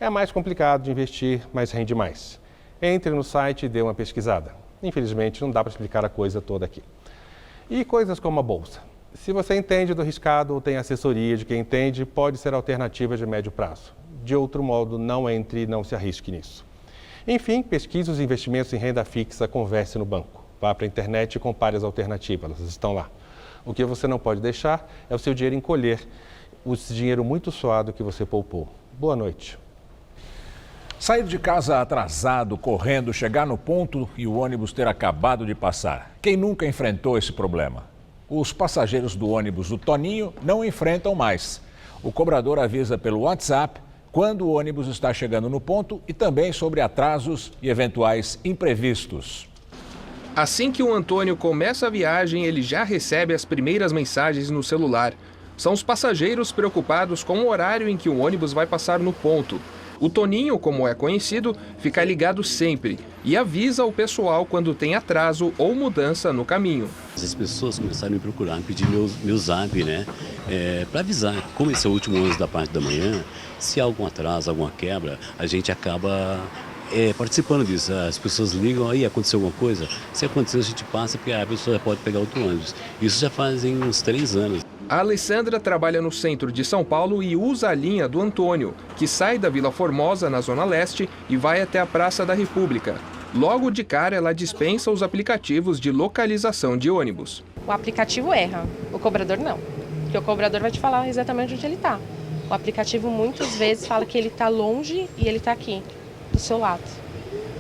É mais complicado de investir, mas rende mais. Entre no site e dê uma pesquisada. Infelizmente, não dá para explicar a coisa toda aqui. E coisas como a bolsa. Se você entende do riscado ou tem assessoria de quem entende, pode ser alternativa de médio prazo. De outro modo, não entre e não se arrisque nisso. Enfim, pesquise os investimentos em renda fixa, converse no banco. Vá para a internet e compare as alternativas, elas estão lá. O que você não pode deixar é o seu dinheiro encolher, o dinheiro muito suado que você poupou. Boa noite. Sair de casa atrasado, correndo, chegar no ponto e o ônibus ter acabado de passar. Quem nunca enfrentou esse problema? Os passageiros do ônibus do Toninho não enfrentam mais. O cobrador avisa pelo WhatsApp quando o ônibus está chegando no ponto e também sobre atrasos e eventuais imprevistos. Assim que o Antônio começa a viagem, ele já recebe as primeiras mensagens no celular. São os passageiros preocupados com o horário em que o ônibus vai passar no ponto. O Toninho, como é conhecido, fica ligado sempre e avisa o pessoal quando tem atraso ou mudança no caminho. As pessoas começaram a me procurar, me pedir meu zap, né? Para avisar. Como esse é o último ônibus da parte da manhã, se há algum atraso, alguma quebra, a gente acaba participando disso. As pessoas ligam, aí aconteceu alguma coisa? Se acontecer, a gente passa, porque a pessoa pode pegar outro ônibus. Isso já fazem uns 3 anos. A Alessandra trabalha no centro de São Paulo e usa a linha do Antônio, que sai da Vila Formosa, na Zona Leste, e vai até a Praça da República. Logo de cara, ela dispensa os aplicativos de localização de ônibus. O aplicativo erra, o cobrador não, porque o cobrador vai te falar exatamente onde ele está. O aplicativo muitas vezes fala que ele está longe e ele está aqui, do seu lado.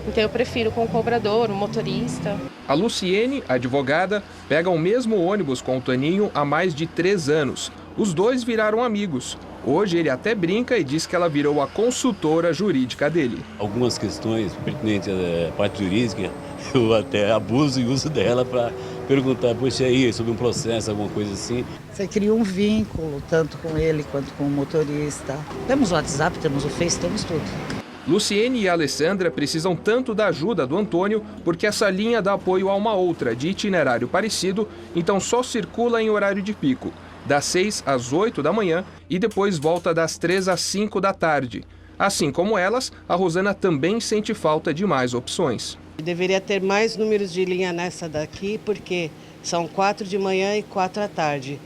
Então eu prefiro com o cobrador, o motorista. A Luciene, advogada, pega o mesmo ônibus com o Toninho há mais de 3 anos. Os dois viraram amigos. Hoje ele até brinca e diz que ela virou a consultora jurídica dele. Algumas questões pertinentes à parte jurídica, eu até abuso e uso dela para perguntar, poxa, aí, sobre um processo, alguma coisa assim. Você cria um vínculo, tanto com ele quanto com o motorista. Temos o WhatsApp, temos o Face, temos tudo. Luciene e Alessandra precisam tanto da ajuda do Antônio porque essa linha dá apoio a uma outra de itinerário parecido, então só circula em horário de pico, das 6 às 8 da manhã e depois volta das 3 às 5 da tarde. Assim como elas, a Rosana também sente falta de mais opções. Deveria ter mais números de linha nessa daqui, porque são 4 de manhã e 4 à tarde.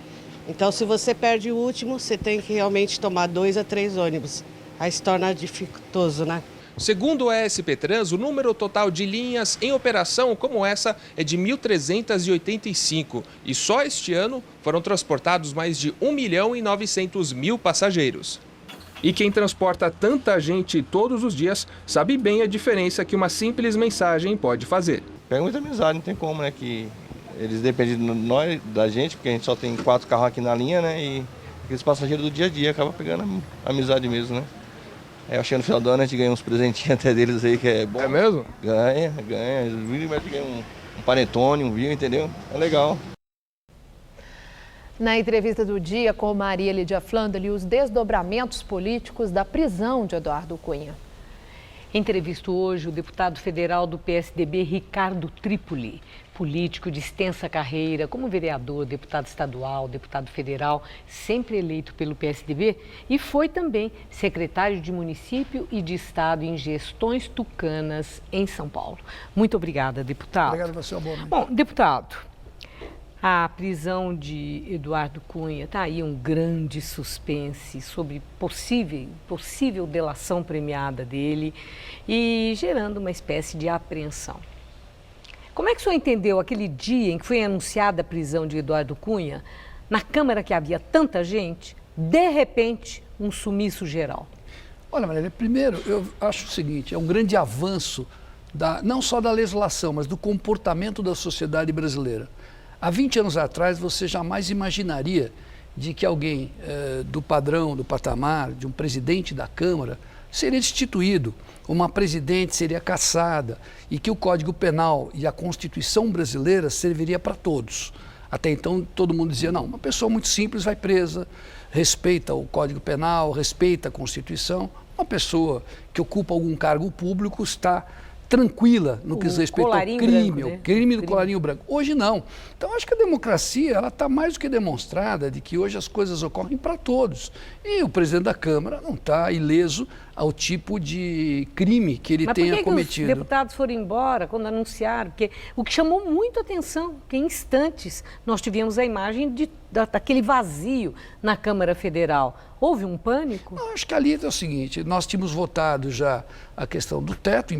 Então, se você perde o último, você tem que realmente tomar 2 a 3 ônibus. Aí se torna dificultoso, né? Segundo o ESP Trans, o número total de linhas em operação como essa é de 1.385 e só este ano foram transportados mais de 1.900.000 passageiros. E quem transporta tanta gente todos os dias sabe bem a diferença que uma simples mensagem pode fazer. Pega muita amizade, não tem como, né? Que eles dependem de nós, da gente, porque a gente só tem 4 carros aqui na linha, né? E aqueles passageiros do dia a dia acabam pegando amizade mesmo, né? Eu achei no final do ano a gente ganha uns presentinhos até deles aí que é bom. É mesmo? Ganha. Eles ganham um panetone, um vinho, entendeu? É legal. Na entrevista do dia com Maria Lídia Flandeli, os desdobramentos políticos da prisão de Eduardo Cunha. Entrevisto hoje o deputado federal do PSDB, Ricardo Trípoli, político de extensa carreira como vereador, deputado estadual, deputado federal, sempre eleito pelo PSDB e foi também secretário de município e de estado em gestões tucanas em São Paulo. Muito obrigada, deputado. Obrigado a você, Albono. Bom, deputado, a prisão de Eduardo Cunha, está aí um grande suspense sobre possível delação premiada dele e gerando uma espécie de apreensão. Como é que o senhor entendeu aquele dia em que foi anunciada a prisão de Eduardo Cunha, na Câmara que havia tanta gente, de repente, um sumiço geral? Olha, Maria, primeiro eu acho o seguinte, é um grande avanço, não só da legislação, mas do comportamento da sociedade brasileira. Há 20 anos atrás, você jamais imaginaria de que alguém do padrão, do patamar, de um presidente da Câmara, seria destituído, uma presidente seria cassada e que o Código Penal e a Constituição brasileira serviria para todos. Até então, todo mundo dizia, não, uma pessoa muito simples vai presa, respeita o Código Penal, respeita a Constituição. Uma pessoa que ocupa algum cargo público está tranquila no que diz respeito ao crime, branco, né? O crime do colarinho branco. Hoje não. Então, acho que a democracia ela está mais do que demonstrada de que hoje as coisas ocorrem para todos. E o presidente da Câmara não está ileso ao tipo de crime que ele tenha cometido. Mas por que os deputados foram embora quando anunciaram? Porque o que chamou muito a atenção, que em instantes nós tivemos a imagem daquele vazio na Câmara Federal. Houve um pânico? Não, acho que ali é o seguinte, nós tínhamos votado já a questão do teto,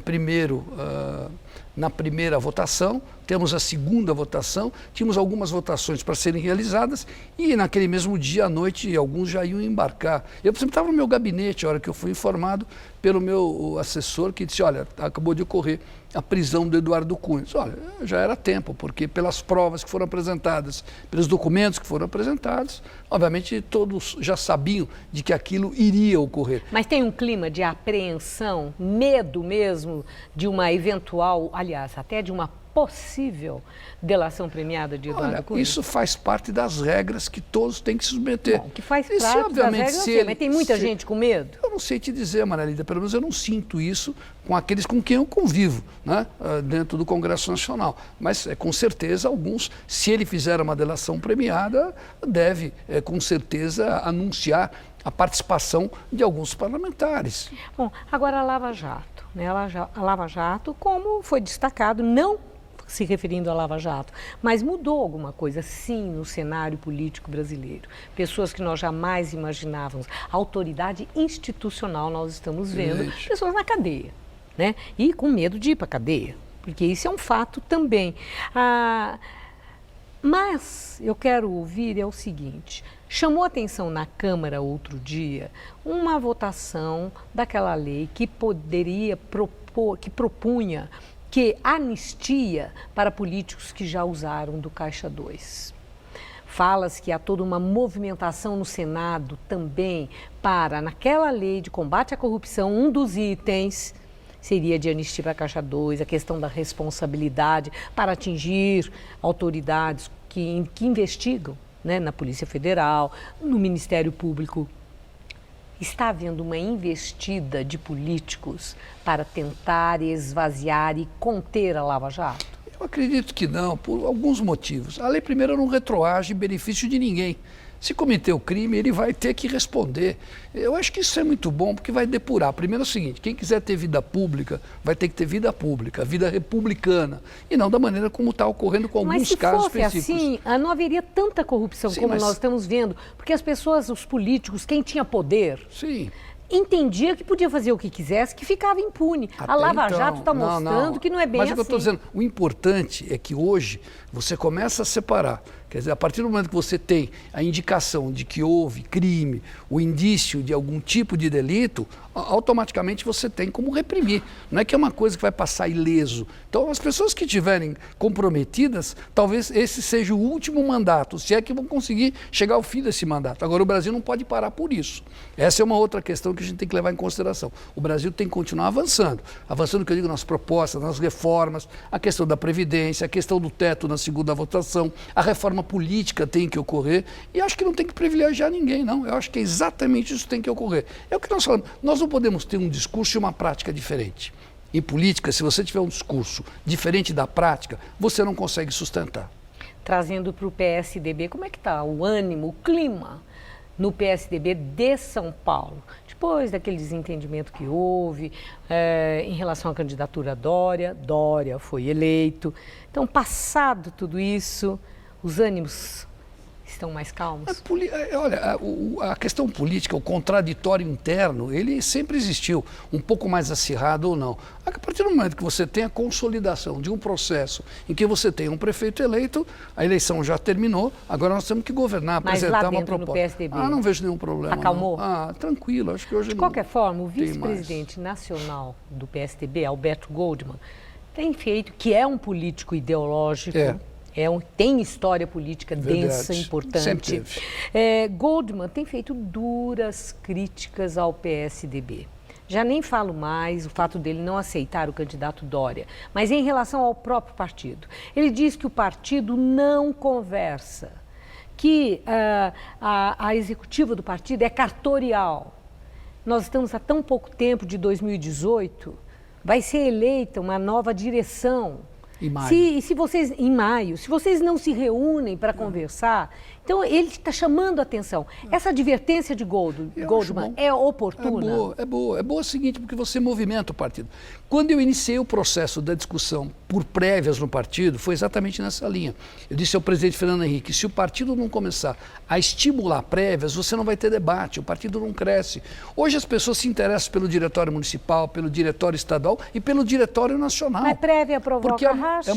na primeira votação, temos a segunda votação, tínhamos algumas votações para serem realizadas e naquele mesmo dia à noite alguns já iam embarcar. Eu, por exemplo, estava no meu gabinete a hora que eu fui informado pelo meu assessor que disse, olha, acabou de ocorrer a prisão do Eduardo Cunha. Disse, olha, já era tempo, porque pelas provas que foram apresentadas, pelos documentos que foram apresentados, obviamente todos já sabiam de que aquilo iria ocorrer. Mas tem um clima de apreensão, medo mesmo de uma eventual, aliás, até de uma possível delação premiada de Eduardo Cunha? Isso faz parte das regras que todos têm que se submeter. Bom, que faz parte das regras, mas tem muita gente com medo? Eu não sei te dizer, Maria, pelo menos eu não sinto isso com aqueles com quem eu convivo, né, dentro do Congresso Nacional. Mas, com certeza, alguns, se ele fizer uma delação premiada, deve, com certeza, anunciar a participação de alguns parlamentares. Bom, agora a Lava Jato, né? A Lava Jato, como foi destacado, não se referindo à Lava Jato, mas mudou alguma coisa, sim, no cenário político brasileiro. Pessoas que nós jamais imaginávamos, autoridade institucional nós estamos vendo, pessoas na cadeia, né? E com medo de ir para a cadeia, porque isso é um fato também. Mas eu quero ouvir o seguinte, chamou atenção na Câmara outro dia uma votação daquela lei que que propunha que anistia para políticos que já usaram do Caixa 2. Fala-se que há toda uma movimentação no Senado também para, naquela lei de combate à corrupção, um dos itens seria de anistia para a Caixa 2, a questão da responsabilidade para atingir autoridades que investigam, né, na Polícia Federal, no Ministério Público está havendo uma investida de políticos para tentar esvaziar e conter a Lava Jato? Eu acredito que não, por alguns motivos. A lei, primeiro, não retroage em benefício de ninguém. Se cometer o crime, ele vai ter que responder. Eu acho que isso é muito bom, porque vai depurar. Primeiro é o seguinte, quem quiser ter vida pública, vai ter que ter vida pública, vida republicana, e não da maneira como está ocorrendo com alguns casos específicos. Mas se fosse assim, não haveria tanta corrupção como nós estamos vendo, porque as pessoas, os políticos, quem tinha poder... Sim. Entendia que podia fazer o que quisesse, que ficava impune. A Lava Jato está mostrando que não é bem assim. Mas o que eu estou dizendo, o importante é que hoje você começa a separar. Quer dizer, a partir do momento que você tem a indicação de que houve crime, o indício de algum tipo de delito, automaticamente você tem como reprimir. Não é que é uma coisa que vai passar ileso. Então, as pessoas que estiverem comprometidas, talvez esse seja o último mandato, se é que vão conseguir chegar ao fim desse mandato. Agora, o Brasil não pode parar por isso. Essa é uma outra questão que a gente tem que levar em consideração. O Brasil tem que continuar avançando. Avançando, que eu digo, nas propostas, nas reformas, a questão da Previdência, a questão do teto na segunda votação, a reforma política tem que ocorrer, e acho que não tem que privilegiar ninguém, não. Eu acho que exatamente isso tem que ocorrer. É o que nós falamos. Nós não podemos ter um discurso e uma prática diferente. Em política, se você tiver um discurso diferente da prática, você não consegue sustentar. Trazendo para o PSDB, como é que está o ânimo, o clima no PSDB de São Paulo? Depois daquele desentendimento que houve em relação à candidatura Dória, Dória foi eleito. Então, passado tudo isso, os ânimos estão mais calmos? Olha, a questão política, o contraditório interno, ele sempre existiu, um pouco mais acirrado ou não. A partir do momento que você tem a consolidação de um processo em que você tem um prefeito eleito, a eleição já terminou, agora nós temos que governar, apresentar uma proposta. No PSDB, não vejo nenhum problema. Acalmou? Não. Tranquilo, acho que hoje de qualquer forma, o vice-presidente nacional do PSDB, Alberto Goldman, tem feito, que é um político ideológico, tem história política densa, importante. Goldman tem feito duras críticas ao PSDB. Já nem falo mais o fato dele não aceitar o candidato Dória, mas em relação ao próprio partido. Ele diz que o partido não conversa, que a executiva do partido é cartorial. Nós estamos há tão pouco tempo de 2018, vai ser eleita uma nova direção. Em maio. Em maio, se vocês não se reúnem para conversar, então ele está chamando a atenção. Essa advertência de Goldman é oportuna? É boa. É boa o seguinte, porque você movimenta o partido. Quando eu iniciei o processo da discussão por prévias no partido, foi exatamente nessa linha. Eu disse ao presidente Fernando Henrique, se o partido não começar a estimular prévias, você não vai ter debate, o partido não cresce. Hoje as pessoas se interessam pelo diretório municipal, pelo diretório estadual e pelo diretório nacional. Mas prévia provoca racha.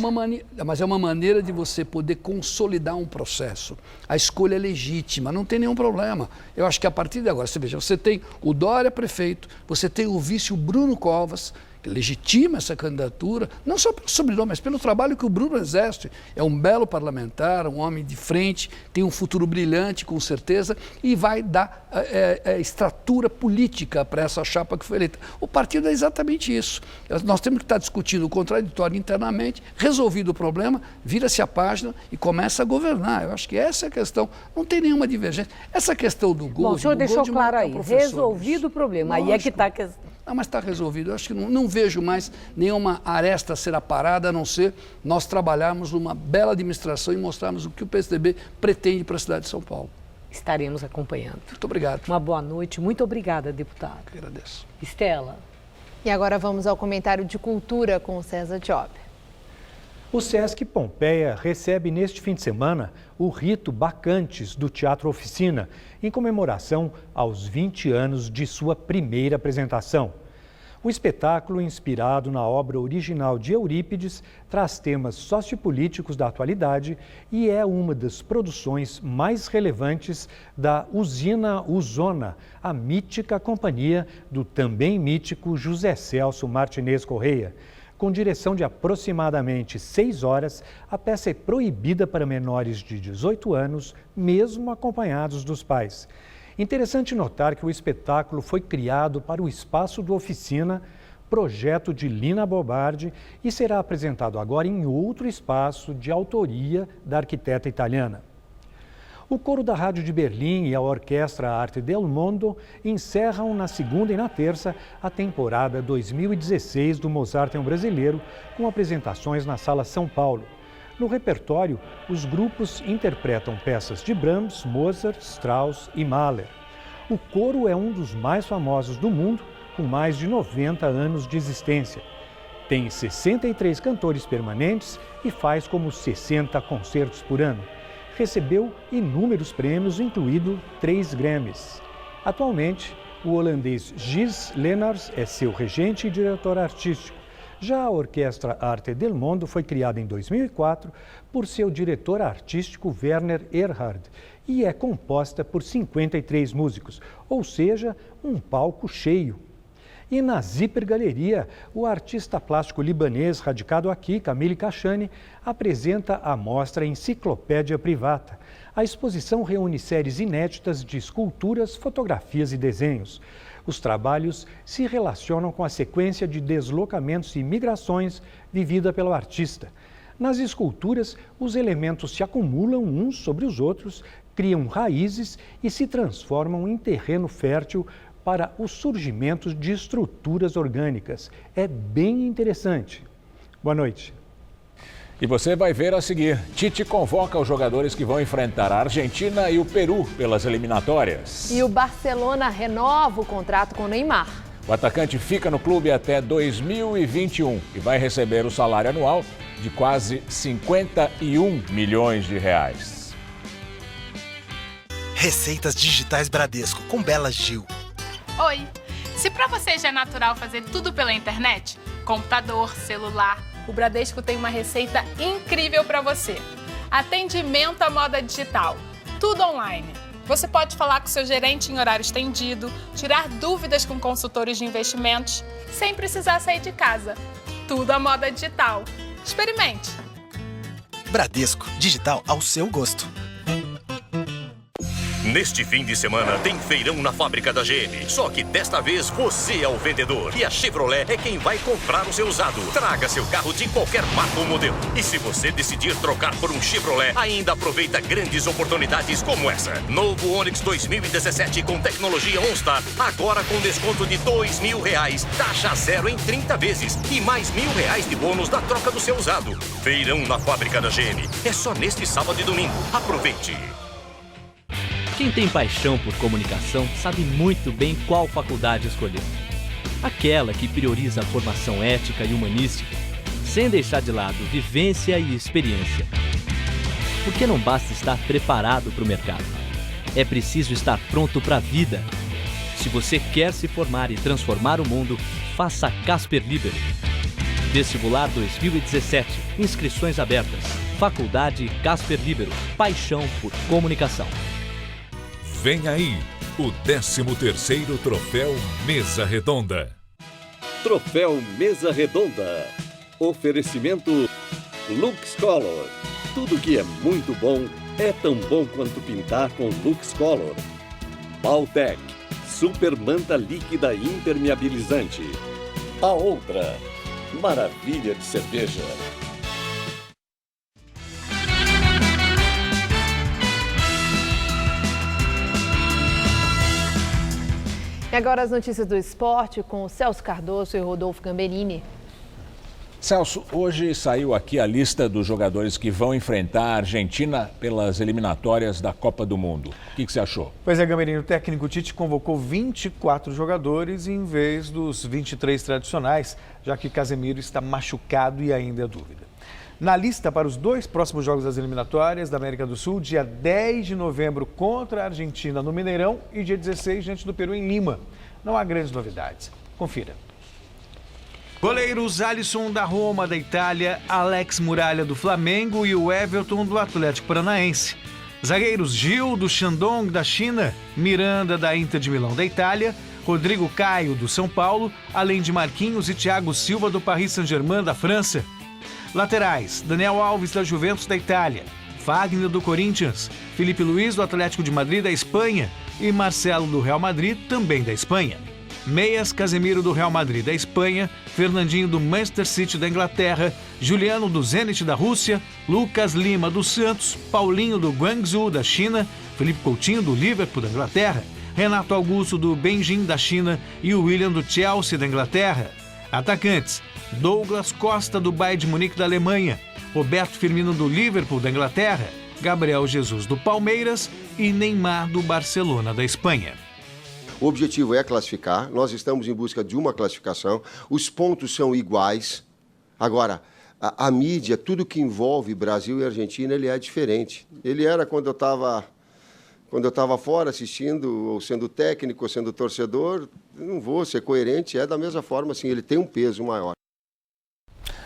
Mas é uma maneira de você poder consolidar um processo. A escolha é legítima, não tem nenhum problema. Eu acho que a partir de agora, você tem o Dória prefeito, você tem o vice, o Bruno Covas, que legitima essa candidatura, não só pelo sobrenome, mas pelo trabalho que o Bruno exerce. É um belo parlamentar, um homem de frente, tem um futuro brilhante, com certeza, e vai dar estrutura política para essa chapa que foi eleita. O partido é exatamente isso. Nós temos que estar discutindo o contraditório internamente, resolvido o problema, vira-se a página e começa a governar. Eu acho que essa é a questão, não tem nenhuma divergência. Essa questão do Goldman... Bom, o senhor deixou claro aí, resolvido o problema, aí é que está a questão. Não, mas está resolvido. Eu acho que não vejo mais nenhuma aresta a ser aparada, a não ser nós trabalharmos numa bela administração e mostrarmos o que o PSDB pretende para a cidade de São Paulo. Estaremos acompanhando. Muito obrigado. Uma boa noite. Muito obrigada, deputado. Eu agradeço. Estela. E agora vamos ao comentário de cultura com o César Job. O Sesc Pompeia recebe neste fim de semana o rito Bacantes do Teatro Oficina, em comemoração aos 20 anos de sua primeira apresentação. O espetáculo, inspirado na obra original de Eurípides, traz temas sociopolíticos da atualidade e é uma das produções mais relevantes da Usina Uzona, a mítica companhia do também mítico José Celso Martinez Correia. Com direção de aproximadamente 6 horas, a peça é proibida para menores de 18 anos, mesmo acompanhados dos pais. Interessante notar que o espetáculo foi criado para o Espaço do Oficina, projeto de Lina Bobardi, e será apresentado agora em outro espaço de autoria da arquiteta italiana. O coro da Rádio de Berlim e a Orquestra Arte del Mondo encerram na segunda e na terça a temporada 2016 do Mozarteum Brasileiro, com apresentações na Sala São Paulo. No repertório, os grupos interpretam peças de Brahms, Mozart, Strauss e Mahler. O coro é um dos mais famosos do mundo, com mais de 90 anos de existência. Tem 63 cantores permanentes e faz como 60 concertos por ano. Recebeu inúmeros prêmios, incluindo 3 Grammys. Atualmente, o holandês Gilles Lenaers é seu regente e diretor artístico. Já a Orquestra Arte del Mondo foi criada em 2004 por seu diretor artístico Werner Erhard e é composta por 53 músicos, ou seja, um palco cheio. E na Zipper Galeria, o artista plástico libanês radicado aqui, Camille Kashani, apresenta a mostra Enciclopédia Privata. A exposição reúne séries inéditas de esculturas, fotografias e desenhos. Os trabalhos se relacionam com a sequência de deslocamentos e migrações vivida pelo artista. Nas esculturas, os elementos se acumulam uns sobre os outros, criam raízes e se transformam em terreno fértil para o surgimento de estruturas orgânicas. É bem interessante. Boa noite. E você vai ver a seguir. Tite convoca os jogadores que vão enfrentar a Argentina e o Peru pelas eliminatórias. E o Barcelona renova o contrato com o Neymar. O atacante fica no clube até 2021 e vai receber o salário anual de quase 51 milhões de reais. Receitas Digitais Bradesco, com Bela Gil. Oi! Se para você já é natural fazer tudo pela internet, computador, celular, o Bradesco tem uma receita incrível para você. Atendimento à moda digital, tudo online. Você pode falar com seu gerente em horário estendido, tirar dúvidas com consultores de investimentos, sem precisar sair de casa. Tudo à moda digital. Experimente! Bradesco, digital ao seu gosto. Neste fim de semana tem feirão na fábrica da GM. Só que desta vez você é o vendedor e a Chevrolet é quem vai comprar o seu usado. Traga seu carro de qualquer marca ou modelo. E se você decidir trocar por um Chevrolet, ainda aproveita grandes oportunidades como essa. Novo Onix 2017 com tecnologia OnStar, agora com desconto de R$2.000, taxa zero em 30 vezes e mais R$1.000 de bônus da troca do seu usado. Feirão na fábrica da GM. É só neste sábado e domingo. Aproveite! Quem tem paixão por comunicação sabe muito bem qual faculdade escolher. Aquela que prioriza a formação ética e humanística, sem deixar de lado vivência e experiência. Porque não basta estar preparado para o mercado. É preciso estar pronto para a vida. Se você quer se formar e transformar o mundo, faça Casper Libero. Vestibular 2017. Inscrições abertas. Faculdade Casper Libero. Paixão por comunicação. Vem aí o 13º Troféu Mesa Redonda. Troféu Mesa Redonda. Oferecimento Lux Color. Tudo que é muito bom é tão bom quanto pintar com Lux Color. Baltec. Super manta líquida impermeabilizante. A outra. Maravilha de cerveja. E agora as notícias do esporte com o Celso Cardoso e Rodolfo Gamberini. Celso, hoje saiu aqui a lista dos jogadores que vão enfrentar a Argentina pelas eliminatórias da Copa do Mundo. O que você achou? Pois é, Gamberini, o técnico Tite convocou 24 jogadores em vez dos 23 tradicionais, já que Casemiro está machucado e ainda é dúvida. Na lista para os 2 próximos jogos das eliminatórias da América do Sul, dia 10 de novembro contra a Argentina no Mineirão e dia 16 diante do Peru em Lima. Não há grandes novidades. Confira. Goleiros Alisson da Roma, da Itália, Alex Muralha do Flamengo e o Everton do Atlético Paranaense. Zagueiros Gil do Shandong da China, Miranda da Inter de Milão da Itália, Rodrigo Caio do São Paulo, além de Marquinhos e Thiago Silva do Paris Saint-Germain da França. Laterais, Daniel Alves da Juventus da Itália, Fagner do Corinthians, Felipe Luiz do Atlético de Madrid da Espanha e Marcelo do Real Madrid também da Espanha. Meias, Casemiro do Real Madrid da Espanha, Fernandinho do Manchester City da Inglaterra, Juliano do Zenit da Rússia, Lucas Lima do Santos, Paulinho do Guangzhou da China, Felipe Coutinho do Liverpool da Inglaterra, Renato Augusto do Beijing da China e o William do Chelsea da Inglaterra. Atacantes: Douglas Costa do Bayern de Munique da Alemanha, Roberto Firmino do Liverpool da Inglaterra, Gabriel Jesus do Palmeiras e Neymar do Barcelona da Espanha. O objetivo é classificar, nós estamos em busca de uma classificação, os pontos são iguais. Agora, a mídia, tudo que envolve Brasil e Argentina, ele é diferente. Ele era quando eu estava fora assistindo, ou sendo técnico, ou sendo torcedor, não vou ser coerente, é da mesma forma, assim, ele tem um peso maior.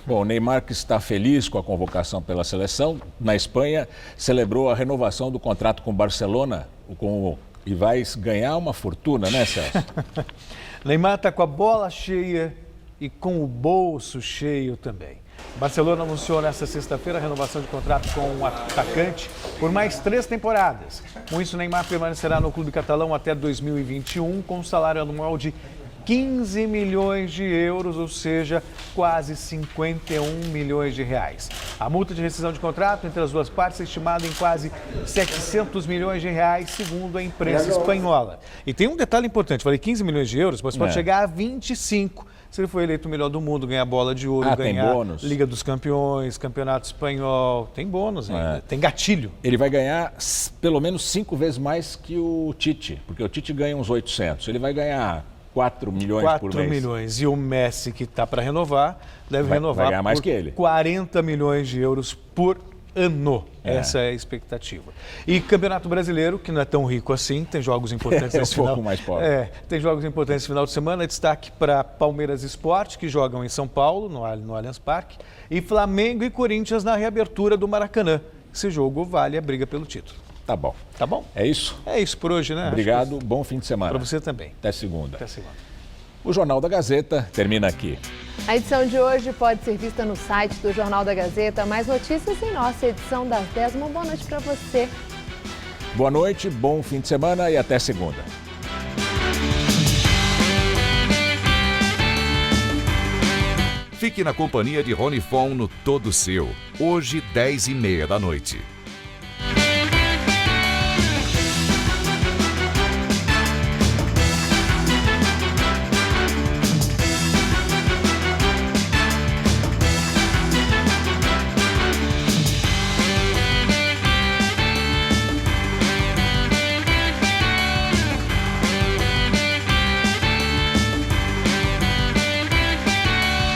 Bom, o Neymar, que está feliz com a convocação pela seleção, na Espanha, celebrou a renovação do contrato com o Barcelona, e vai ganhar uma fortuna, né, Celso? Neymar está com a bola cheia e com o bolso cheio também. Barcelona anunciou nesta sexta-feira a renovação de contrato com o atacante por mais 3 temporadas. Com isso, Neymar permanecerá no clube catalão até 2021, com um salário anual de 15 milhões de euros, ou seja, quase 51 milhões de reais. A multa de rescisão de contrato entre as duas partes é estimada em quase 700 milhões de reais, segundo a imprensa espanhola. E tem um detalhe importante, falei 15 milhões de euros, mas pode chegar a 25. Se ele for eleito o melhor do mundo, ganhar bola de ouro, ganhar Liga dos Campeões, Campeonato Espanhol, tem bônus ainda, tem gatilho. Ele vai ganhar pelo menos 5 vezes mais que o Tite, porque o Tite ganha uns 800, ele vai ganhar 4 milhões por mês. 4 milhões. E o Messi, que está para renovar, deve renovar vai ganhar mais que ele. 40 milhões de euros por ano. Essa é a expectativa. E Campeonato Brasileiro, que não é tão rico assim, tem jogos importantes nesse final. pouco mais pobre. Tem jogos importantes nesse final de semana. Destaque para Palmeiras e Sport, que jogam em São Paulo, no Allianz Parque, e Flamengo e Corinthians na reabertura do Maracanã. Esse jogo vale a briga pelo título. Tá bom. Tá bom? É isso? É isso por hoje, né? Obrigado, bom fim de semana. Para você também. Até segunda. Até segunda. O Jornal da Gazeta termina aqui. A edição de hoje pode ser vista no site do Jornal da Gazeta. Mais notícias em nossa edição das 10. Uma boa noite para você. Boa noite, bom fim de semana e até segunda. Fique na companhia de Rony Fon no Todo Seu. Hoje, 10h30 da noite.